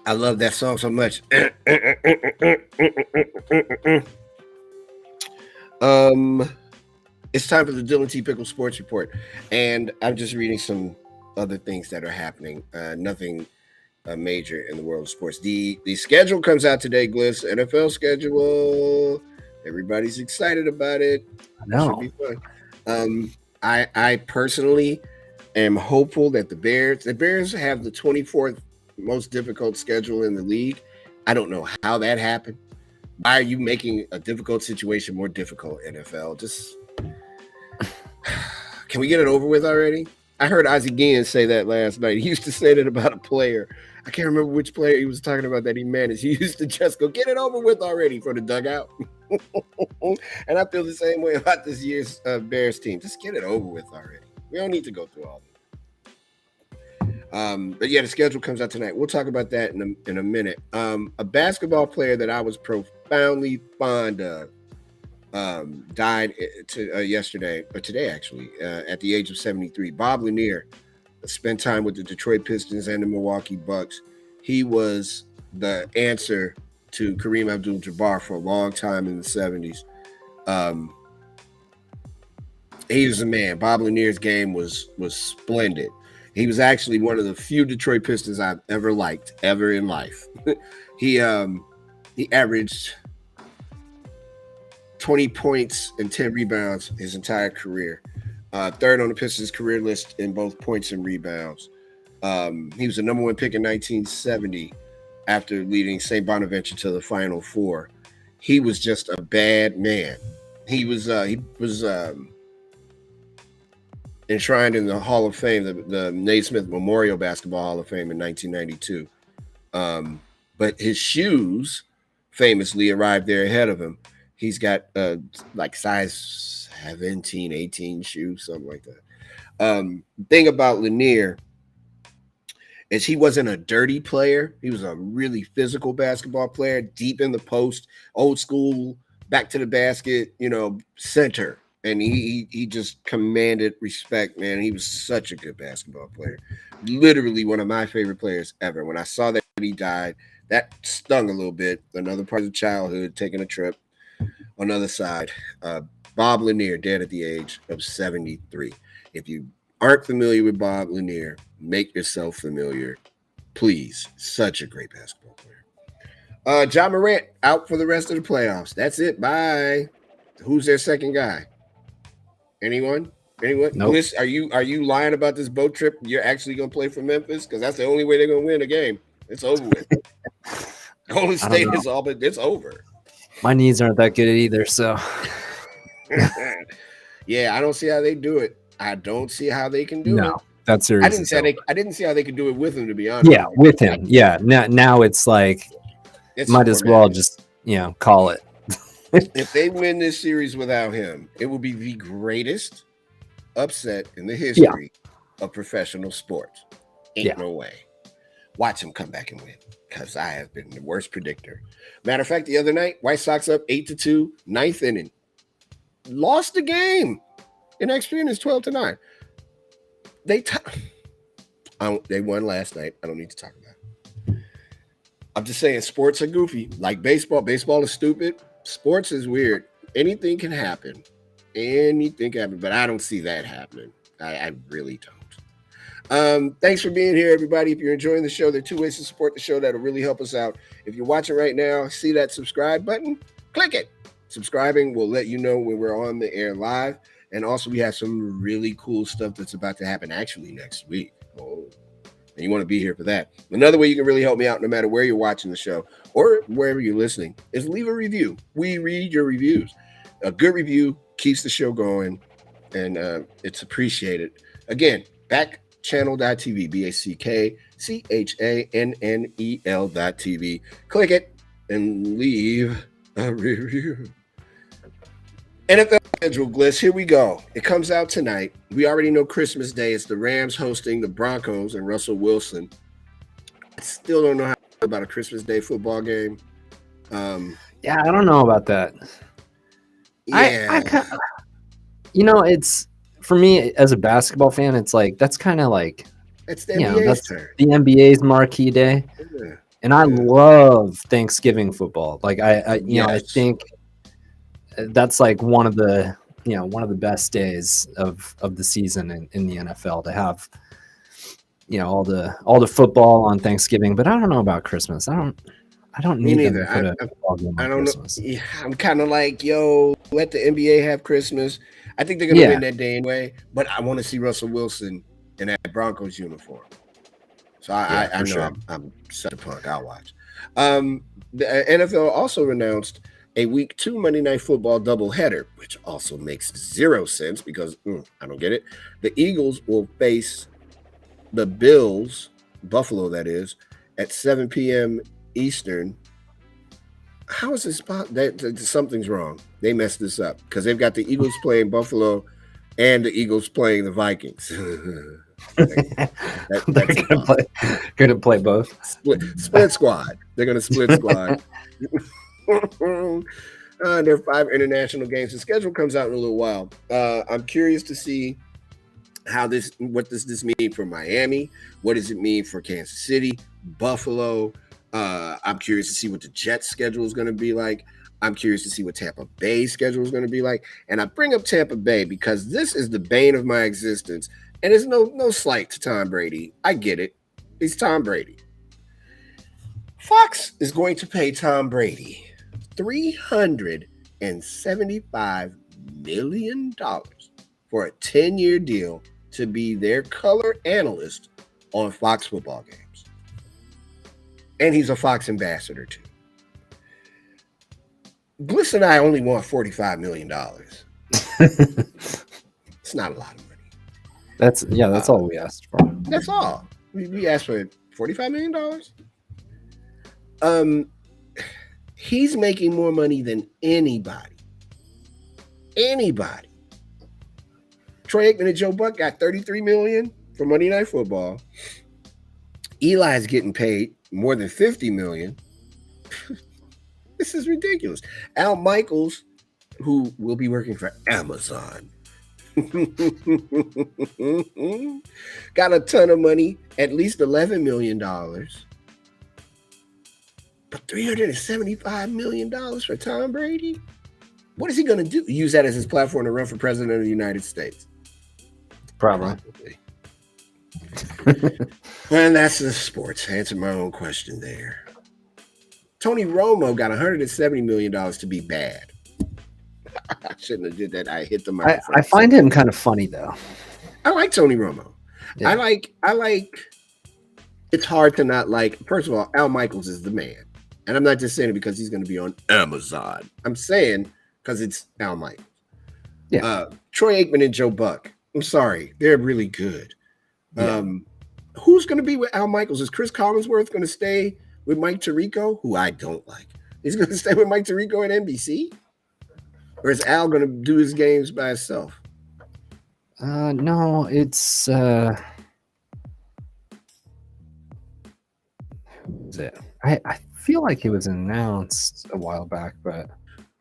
I love that song so much. It's time for the Dylan T. Pickle Sports Report, and I'm just reading some other things that are happening. Nothing major in the world of sports. The schedule comes out today, Gliss. NFL schedule. Everybody's excited about it. That should be fun. I personally am hopeful that the Bears have the 24th most difficult schedule in the league. I don't know how that happened. Why are you making a difficult situation more difficult, NFL? Just can we get it over with already? I heard Ozzie Guillen say that last night. He used to say that about a player. I can't remember which player he was talking about that he managed. He used to just go, get it over with already for the dugout. And I feel the same way about this year's Bears team. Just get it over with already. We don't need to go through all this. But yeah, the schedule comes out tonight. We'll talk about that in a minute. A basketball player that I was profoundly fond of died yesterday, or today actually, at the age of 73. Bob Lanier spent time with the Detroit Pistons and the Milwaukee Bucks. He was the answer to Kareem Abdul-Jabbar for a long time in the 70s. He was a man. Bob Lanier's game was splendid. He was actually one of the few Detroit Pistons I've ever liked, ever in life. He averaged 20 points and 10 rebounds his entire career. Third on the Pistons career list in both points and rebounds. He was the number one pick in 1970 after leading St. Bonaventure to the Final Four. He was just a bad man. He was enshrined in the Hall of Fame, the Naismith Memorial Basketball Hall of Fame in 1992. But his shoes famously arrived there ahead of him. He's got like size 17, 18 shoes, something like that. Thing about Lanier is he wasn't a dirty player. He was a really physical basketball player, deep in the post, old school, back to the basket, center. And he just commanded respect, man. He was such a good basketball player. Literally one of my favorite players ever. When I saw that he died, that stung a little bit. Another part of childhood, taking a trip on the other side. Bob Lanier, dead at the age of 73. If you aren't familiar with Bob Lanier, make yourself familiar. Please. Such a great basketball player. Ja Morant out for the rest of the playoffs. That's it. Bye. Who's their second guy? Anyone? Nope. Bliss, are you lying about this boat trip? You're actually going to play for Memphis? Because that's the only way they're going to win a game. It's over with. Golden State is all, but it's over. My knees aren't that good either, so. Yeah, I don't see how they do it. I don't see how they can do it. That series. I didn't see how they could do it with him, to be honest. Yeah, with him. Yeah. Now it's like might as well just call it. If they win this series without him, it will be the greatest upset in the history of professional sports. Ain't no way. Watch him come back and win, because I have been the worst predictor. Matter of fact, the other night, White Sox up 8-2, ninth inning. Lost the game in extra innings, 12-9. They won last night. I don't need to talk about it. I'm just saying sports are goofy. Like baseball. Baseball is stupid. Sports is weird. Anything can happen. But I don't see that happening. I really don't. Thanks for being here, everybody. If you're enjoying the show, there are two ways to support the show that'll really help us out. If you're watching right now, see that subscribe button? Click it. Subscribing will let you know when we're on the air live. And also, we have some really cool stuff that's about to happen actually next week. Oh, and you want to be here for that. Another way you can really help me out, no matter where you're watching the show or wherever you're listening, is leave a review. We read your reviews. A good review keeps the show going, and it's appreciated. Again, backchannel.tv, BACKCHANNEL.tv. Click it and leave a review. NFL schedule, Gliss. Here we go. It comes out tonight. We already know Christmas Day. It's the Rams hosting the Broncos and Russell Wilson. I still don't know how to feel about a Christmas Day football game. Yeah, I don't know about that. Yeah. It's for me as a basketball fan, it's like that's kind of like it's the NBA's turn. The NBA's marquee day. Yeah. And I love Thanksgiving football. Like I think that's like one of the best days of the season in the NFL to have all the football on Thanksgiving, but I don't know about Christmas. I don't Me need them to neither. put a football game I on don't know. Christmas. Yeah, I'm kind of like, yo, let the NBA have Christmas. I think they're gonna Yeah. win that day anyway. But I want to see Russell Wilson in that Broncos uniform. So Yeah, I for know sure. I'm such a punk. I'll watch. The NFL also announced a Week 2 Monday Night Football doubleheader, which also makes zero sense because I don't get it. The Eagles will face the Bills, Buffalo that is, at 7 p.m. Eastern. How is this spot? Something's wrong. They messed this up because they've got the Eagles playing Buffalo and the Eagles playing the Vikings. That's gonna play both. Split squad. They're gonna split squad. There are 5 international games. The schedule comes out in a little while. I'm curious to see what does this mean for Miami? What does it mean for Kansas City, Buffalo? I'm curious to see what the Jets schedule is going to be like. I'm curious to see what Tampa Bay's schedule is going to be like. And I bring up Tampa Bay because this is the bane of my existence. And it's no slight to Tom Brady. I get it. He's Tom Brady. Fox is going to pay Tom Brady $375 million for a 10-year deal to be their color analyst on Fox football games. And he's a Fox ambassador too. Bliss and I only want $45 million. It's not a lot of money. That's all we asked for. That's all. We asked for $45 million. He's making more money than anybody. Anybody. Troy Aikman and Joe Buck got $33 million for Monday Night Football. Eli's getting paid more than $50 million. This is ridiculous. Al Michaels, who will be working for Amazon, got a ton of money, at least $11 million. But $375 million for Tom Brady? What is he going to do? Use that as his platform to run for president of the United States? Probably. And that's the sports. I answered my own question there. Tony Romo got $170 million to be bad. I shouldn't have did that. I hit the microphone. I find him kind of funny though. I like Tony Romo. Yeah. I like. It's hard to not like. First of all, Al Michaels is the man, and I'm not just saying it because he's going to be on Amazon. I'm saying because it's Al Michaels. Yeah. Troy Aikman and Joe Buck. I'm sorry, they're really good. Yeah. Who's going to be with Al Michaels? Is Chris Collinsworth going to stay with Mike Tirico, who I don't like? He's going to stay with Mike Tirico at NBC? Or is Al going to do his games by himself? No, it's who's it? I feel like he was announced a while back, but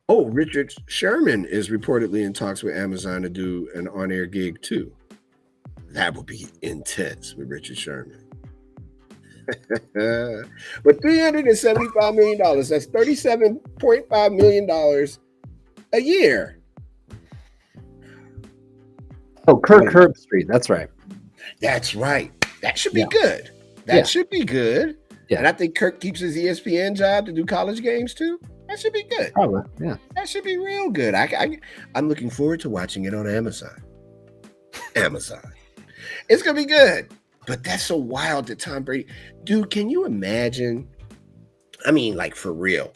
Richard Sherman is reportedly in talks with Amazon to do an on-air gig too. That would be intense with Richard Sherman. But $375 million, that's $37.5 million a year. Oh, Kirk Herbstreit, that's right. That's right. That should be good. That should be good. Yeah. And I think Kirk keeps his ESPN job to do college games too. That should be good. Probably, yeah. That should be real good. I'm looking forward to watching it on Amazon. It's going to be good. But that's so wild that Tom Brady... Dude, can you imagine? I mean, like, for real.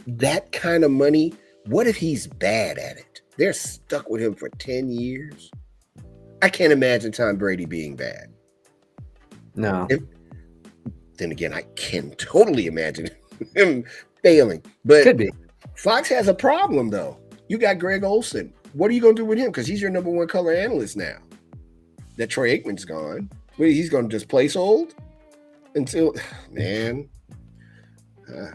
That kind of money, what if he's bad at it? They're stuck with him for 10 years. I can't imagine Tom Brady being bad. No. Then again, I can totally imagine him failing. But could be. Fox has a problem, though. You got Greg Olson. What are you going to do with him? Because he's your number one color analyst now. That Troy Aikman's gone. He's going to just placehold until, man,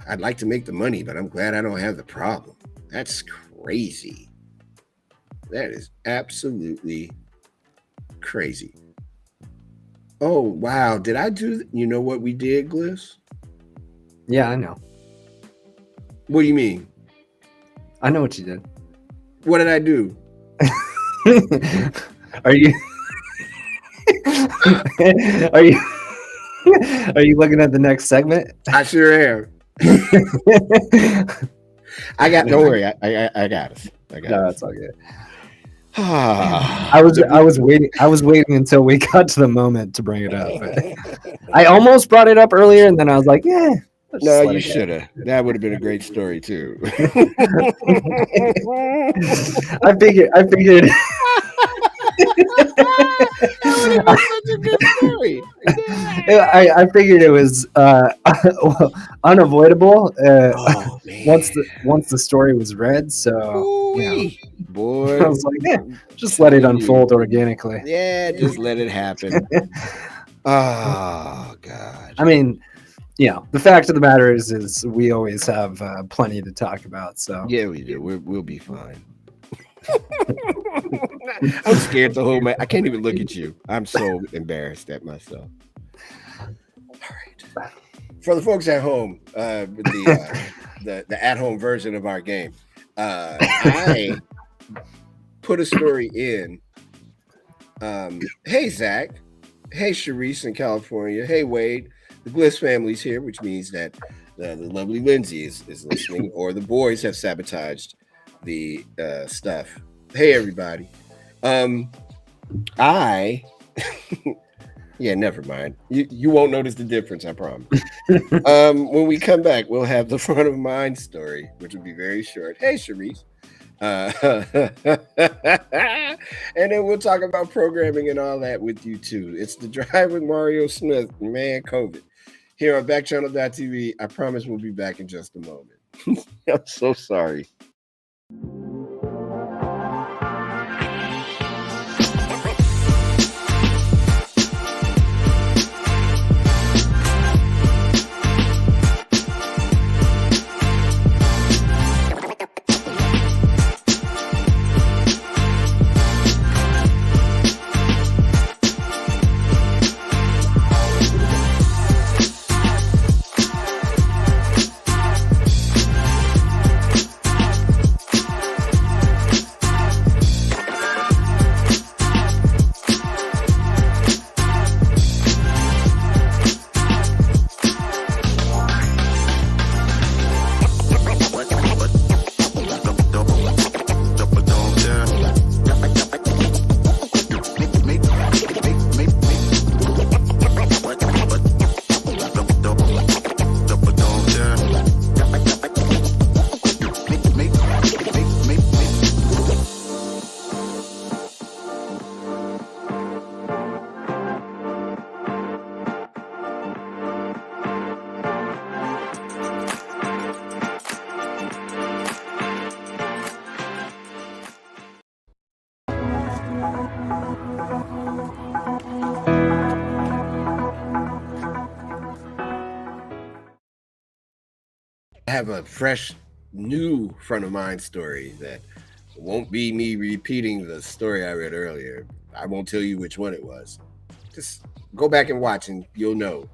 I'd like to make the money, but I'm glad I don't have the problem. That's crazy. That is absolutely crazy. Oh, wow. Did I do, you know what we did, Gliss? Yeah, I know. What do you mean? I know what you did. What did I do? Are you... Are you are you looking at the next segment? I sure am. Don't worry. I got us. No, that's all good. I I was waiting until we got to the moment to bring it up. I almost brought it up earlier, and then I was like, "Yeah, No, you should have. That would have been a great story too. I figured. That would have been such a good story. I figured it was unavoidable Oh man! once the story was read. So Boy, I was like, yeah, just let it unfold organically. Yeah, just let it happen. Oh God! I mean, the fact of the matter is we always have plenty to talk about. So yeah, we do. We'll be fine. I'm scared to hold I can't even look at you. I'm so embarrassed at myself. All right. For the folks at home, with the at-home version of our game, I put a story in. Hey Zach, hey Sharice in California, hey Wade. The Bliss family's here, which means that the lovely Lindsay is listening, or the boys have sabotaged the stuff. Hey everybody. Yeah, never mind. You won't notice the difference, I promise. When we come back, we'll have the front of mind story, which will be very short. Hey Sharice. And then we'll talk about programming and all that with you too. It's The Drive with Mario Smith, man, COVID. Here on Backchannel.tv. I promise we'll be back in just a moment. I'm so sorry. I have a fresh, new front of mind story that won't be me repeating the story I read earlier. I won't tell you which one it was. Just go back and watch and you'll know.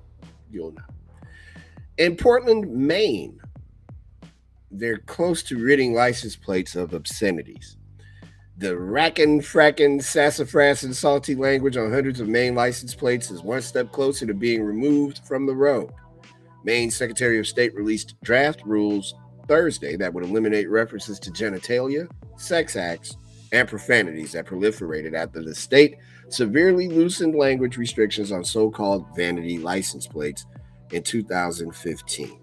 You'll know. In Portland, Maine, they're close to ridding license plates of obscenities. The rackin', frackin', sassafras, and salty language on hundreds of Maine license plates is one step closer to being removed from the road. Maine Secretary of State released draft rules Thursday that would eliminate references to genitalia, sex acts, and profanities that proliferated after the state severely loosened language restrictions on so-called vanity license plates in 2015.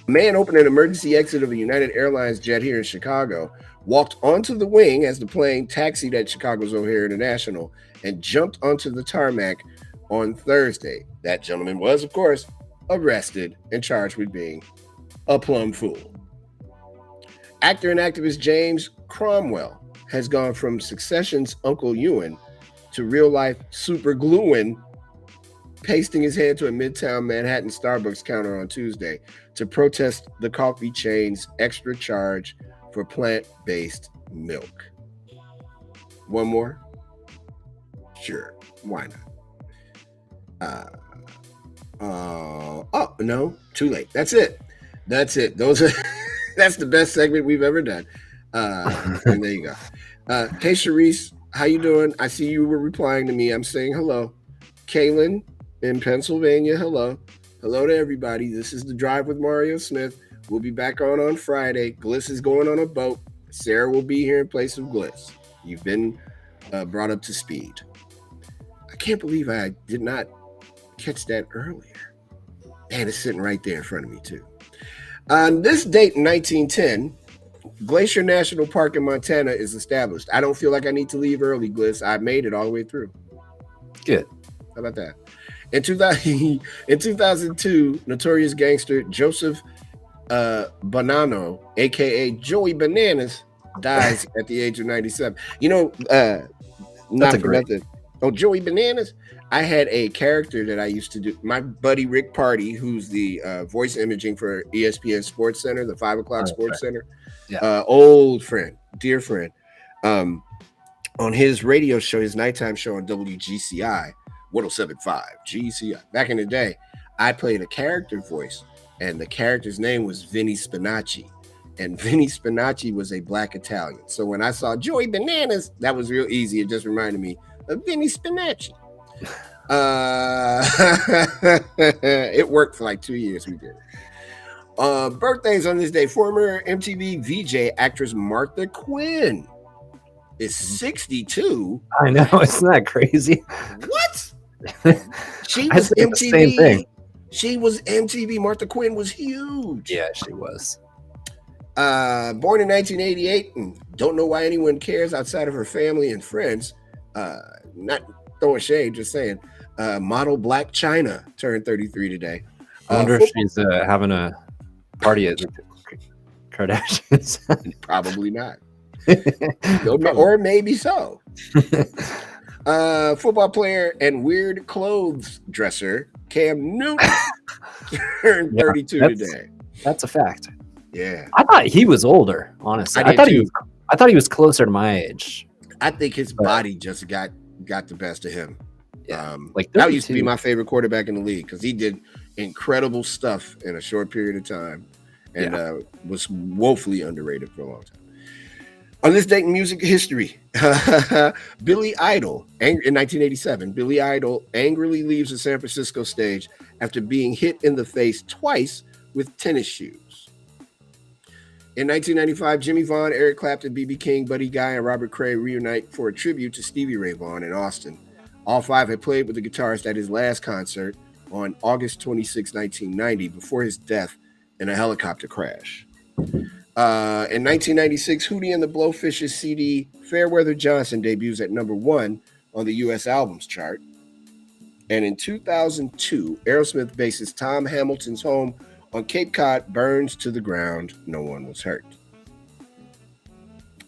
A man opened an emergency exit of a United Airlines jet here in Chicago, walked onto the wing as the plane taxied at Chicago's O'Hare International, and jumped onto the tarmac on Thursday. That gentleman was, of course, arrested and charged with being a plumb fool. Actor and activist James Cromwell has gone from Succession's Uncle Ewan to real-life super gluing, pasting his head to a Midtown Manhattan Starbucks counter on Tuesday to protest the coffee chain's extra charge for plant-based milk. One more? Sure, why not? Oh no, too late. That's it. That's the best segment we've ever done. And there you go. Hey Sharice, How you doing? I see you were replying to me. I'm saying hello. Kaylin in Pennsylvania, hello. Hello to everybody. This is The Drive with Mario Smith. We'll be back on Friday. Gliss is going on a boat. Sarah will be here in place of Gliss. You've been brought up to speed. I can't believe I did not catch that earlier. Man, it's sitting right there in front of me, too. On this date in 1910, Glacier National Park in Montana is established. I don't feel like I need to leave early, Gliss. I made it all the way through. Good. How about that? In 2002, notorious gangster Joseph Bonanno, a.k.a. Joey Bananas, dies at the age of 97. You know, not for nothing. Oh, Joey Bananas. I had a character that I used to do. My buddy Rick Party, who's the voice imaging for ESPN Sports Center, the 5 o'clock Sports Center. Yeah. Old friend, dear friend. On his radio show, his nighttime show on WGCI, 107.5 GCI. Back in the day, I played a character voice, and the character's name was Vinny Spinacci. And Vinny Spinacci was a black Italian. So when I saw Joey Bananas, that was real easy. It just reminded me of Vinny Spinacci. It worked for like 2 years. We did. Birthdays on this day. Former MTV VJ actress Martha Quinn is 62. I know. Isn't that crazy? What? She was MTV. Same thing. She was MTV. Martha Quinn was huge. Yeah, she was. Born in 1988, and don't know why anyone cares outside of her family and friends. Not throwing shade, just saying. Model Black China turned 33 today. I wonder if she's having a party at Kardashians. Probably not. Or maybe so. Football player and weird clothes dresser Cam Newton turned 32 today. That's a fact. Yeah, I thought he was older. Honestly, I thought he was closer to my age. I think his body just got the best of him. Yeah, that used to be my favorite quarterback in the league because he did incredible stuff in a short period of time, and was woefully underrated for a long time. On this date in music history, Billy Idol, in 1987, Billy Idol angrily leaves the San Francisco stage after being hit in the face twice with tennis shoes. In 1995, Jimmy Vaughn, Eric Clapton, B.B. King, Buddy Guy, and Robert Cray reunite for a tribute to Stevie Ray Vaughan in Austin. All five had played with the guitarist at his last concert on August 26, 1990, before his death in a helicopter crash. In 1996, Hootie and the Blowfish's CD Fairweather Johnson debuts at number 1 on the U.S. albums chart. And in 2002, Aerosmith bassist Tom Hamilton's home on Cape Cod burns to the ground. No one was hurt.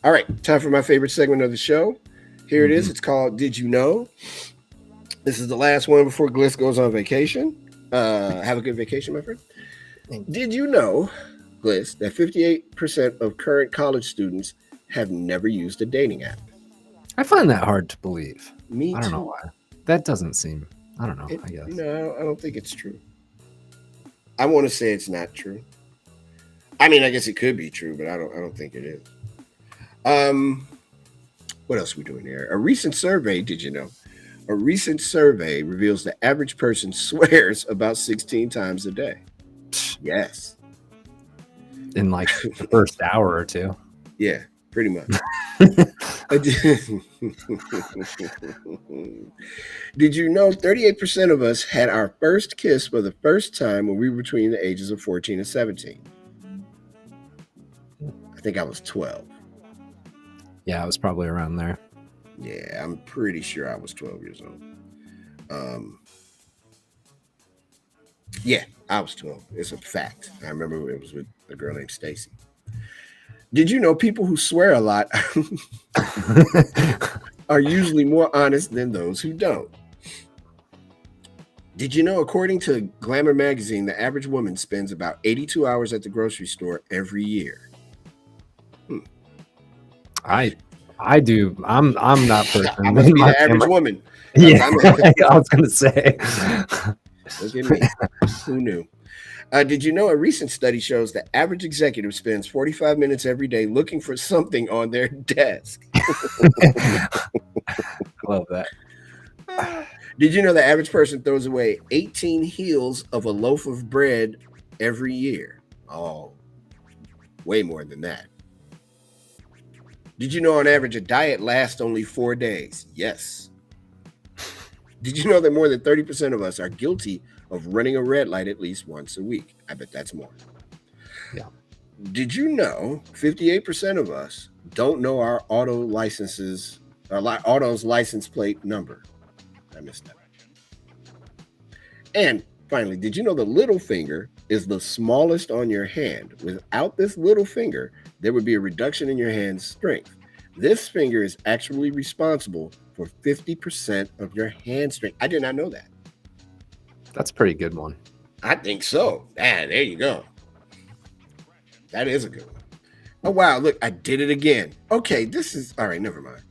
All right, time for my favorite segment of the show. Here it is. It's called Did You Know? This is the last one before Gliss goes on vacation. Have a good vacation, my friend. Did you know, Gliss, that 58% of current college students have never used a dating app? I find that hard to believe. Me too. I don't know why. That doesn't seem, I don't know, I guess. No, I don't think it's true. I want to say it's not true. I mean, I guess it could be true, but I don't think it is. What else are we doing here? A recent survey, did you know? A recent survey reveals the average person swears about 16 times a day. Yes. In like the first hour or two. Yeah, pretty much. Did you know 38% of us had our first kiss for the first time when we were between the ages of 14 and 17? I think I was 12. Yeah, I was probably around there. Yeah, I'm pretty sure I was 12 years old. Yeah, I was 12. It's a fact. I remember it was with a girl named Stacy. Did you know people who swear a lot are usually more honest than those who don't? Did you know, according to Glamour magazine, the average woman spends about 82 hours at the grocery store every year? I do. I'm that person. I must be the average woman. Yeah, I was gonna say. Look at me. Who knew? Did you know a recent study shows the average executive spends 45 minutes every day looking for something on their desk? Love that. Did you know the average person throws away 18 heels of a loaf of bread every year? Oh, way more than that. Did you know on average a diet lasts only 4 days? Yes. Did you know that more than 30% of us are guilty of running a red light at least once a week? I bet that's more. Yeah. Did you know 58% of us don't know our auto's license plate number? I missed that. And finally, did you know the little finger is the smallest on your hand? Without this little finger, there would be a reduction in your hand's strength. This finger is actually responsible for 50% of your hand strength. I did not know that. That's a pretty good one. I think so. There you go. That is a good one. Oh, wow. Look, I did it again. Okay, this is... All right, never mind.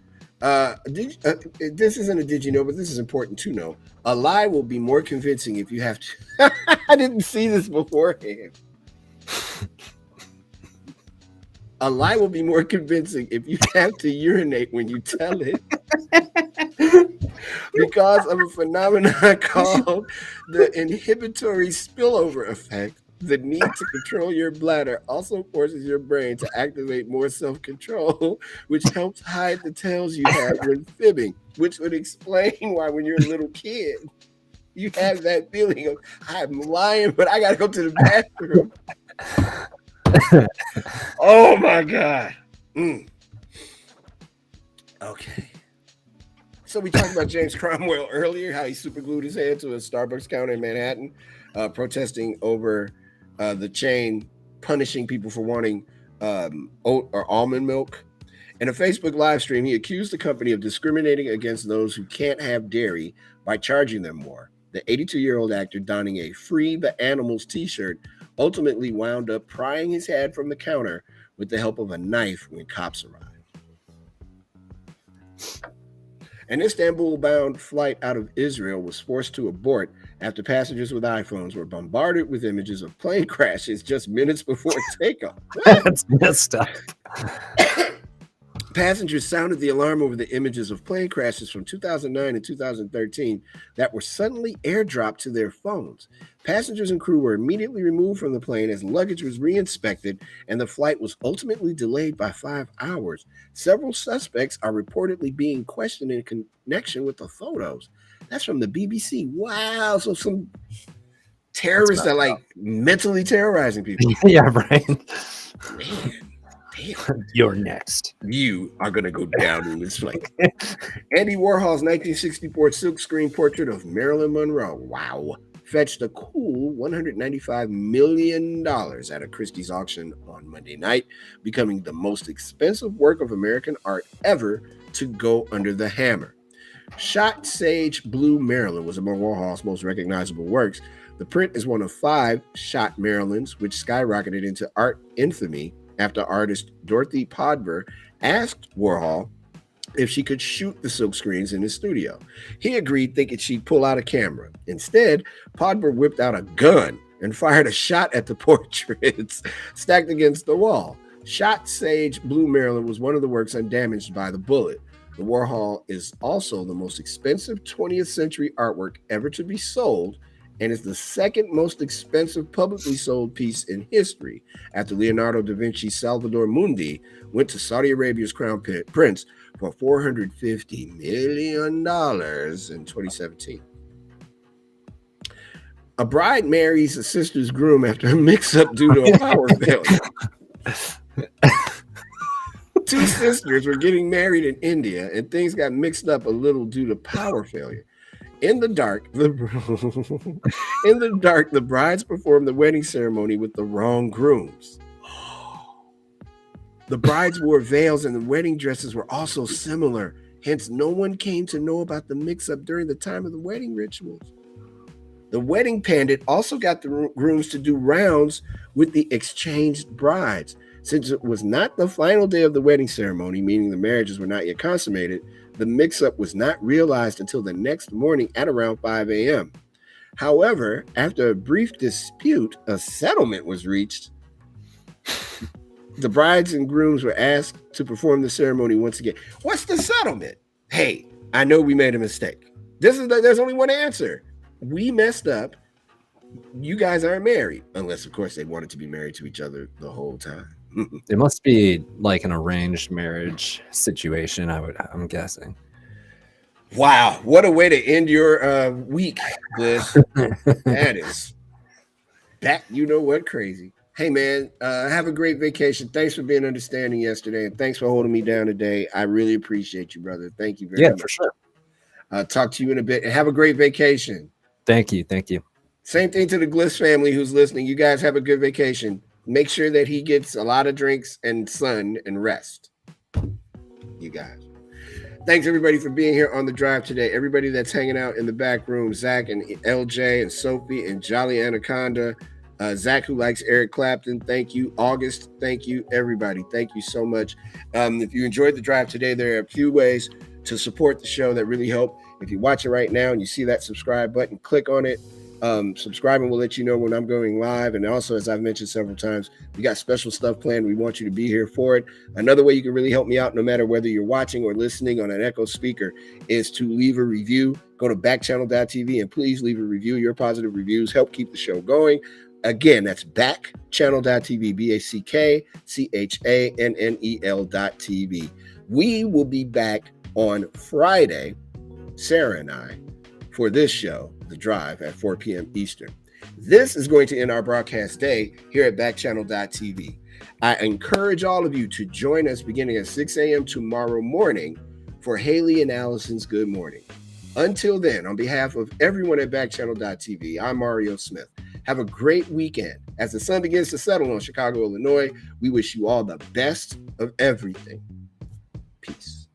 This isn't a did you know, but this is important to know. A lie will be more convincing if you have to... I didn't see this beforehand. A lie will be more convincing if you have to urinate when you tell it. Because of a phenomenon called the inhibitory spillover effect, the need to control your bladder also forces your brain to activate more self-control, which helps hide the tells you have when fibbing, which would explain why when you're a little kid, you have that feeling of, I'm lying, but I got to go to the bathroom. Oh, my God. Okay. So we talked about James Cromwell earlier, how he superglued his head to a Starbucks counter in Manhattan, protesting over the chain punishing people for wanting oat or almond milk. In a Facebook live stream, he accused the company of discriminating against those who can't have dairy by charging them more. The 82-year-old actor, donning a Free the Animals t-shirt, ultimately wound up prying his head from the counter with the help of a knife when cops arrived. An Istanbul-bound flight out of Israel was forced to abort after passengers with iPhones were bombarded with images of plane crashes just minutes before takeoff. That's messed up. Passengers sounded the alarm over the images of plane crashes from 2009 and 2013 that were suddenly airdropped to their phones. Passengers and crew were immediately removed from the plane as luggage was re-inspected, and the flight was ultimately delayed by 5 hours. Several suspects are reportedly being questioned in connection with the photos. That's from the BBC. Wow, so some terrorists are like mentally terrorizing people. Yeah, right. Man. Damn. You're next. You are going to go down in this flight. Andy Warhol's 1964 silkscreen portrait of Marilyn Monroe, wow, fetched a cool $195 million at a Christie's auction on Monday night, becoming the most expensive work of American art ever to go under the hammer. Shot Sage Blue Marilyn was among Warhol's most recognizable works. The print is one of 5 shot Marilyns, which skyrocketed into art infamy after artist Dorothy Podber asked Warhol if she could shoot the silkscreens in his studio. He agreed, thinking she'd pull out a camera. Instead, Podber whipped out a gun and fired a shot at the portraits stacked against the wall. Shot Sage Blue Marilyn was one of the works undamaged by the bullet. The Warhol is also the most expensive 20th century artwork ever to be sold, and is the second most expensive publicly sold piece in history, after Leonardo da Vinci's Salvator Mundi went to Saudi Arabia's crown prince for $450 million in 2017. A bride marries a sister's groom after a mix-up due to a power failure. 2 sisters were getting married in India, and things got mixed up a little due to power failure. In the dark, the brides performed the wedding ceremony with the wrong grooms. The brides wore veils, and the wedding dresses were also similar. Hence, no one came to know about the mix-up during the time of the wedding rituals. The wedding pandit also got the grooms to do rounds with the exchanged brides. Since it was not the final day of the wedding ceremony, meaning the marriages were not yet consummated, the mix-up was not realized until the next morning at around 5 a.m. However, after a brief dispute, a settlement was reached. The brides and grooms were asked to perform the ceremony once again. What's the settlement? hey, I know we made a mistake. There's only one answer. We messed up. You guys aren't married, unless of course they wanted to be married to each other the whole time. It must be like an arranged marriage situation, I'm guessing. Wow, what a way to end your week, Bliss. That is that you know what crazy. Hey man, have a great vacation. Thanks for being understanding yesterday, and thanks for holding me down today. I really appreciate you, brother. Thank you very much. For sure. Talk to you in a bit, and have a great vacation. Thank you. Same thing to the Gliss family who's listening. You guys have a good vacation. Make sure that he gets a lot of drinks and sun and rest. You guys. Thanks everybody for being here on the drive today. Everybody that's hanging out in the back room, Zach and LJ and Sophie and Jolly Anaconda. Zach, who likes Eric Clapton, thank you. August, thank you. Everybody, thank you so much. If you enjoyed the drive today, there are a few ways to support the show that really help. If you watch it right now and you see that subscribe button, click on it. Subscribing will let you know when I'm going live. And also, as I've mentioned several times, we got special stuff planned. We want you to be here for it. Another way you can really help me out, no matter whether you're watching or listening on an Echo speaker, is to leave a review. Go to backchannel.tv and please leave a review. Your positive reviews help keep the show going. Again, that's backchannel.tv, BACKCHANNEL.tv. We will be back on Friday, Sarah and I, for this show, The Drive, at 4 p.m. Eastern. This is going to end our broadcast day here at backchannel.tv. I encourage all of you to join us beginning at 6 a.m. tomorrow morning for Haley and Allison's Good Morning. Until then, on behalf of everyone at backchannel.tv, I'm Mario Smith. Have a great weekend. As the sun begins to settle on Chicago, Illinois, we wish you all the best of everything. Peace.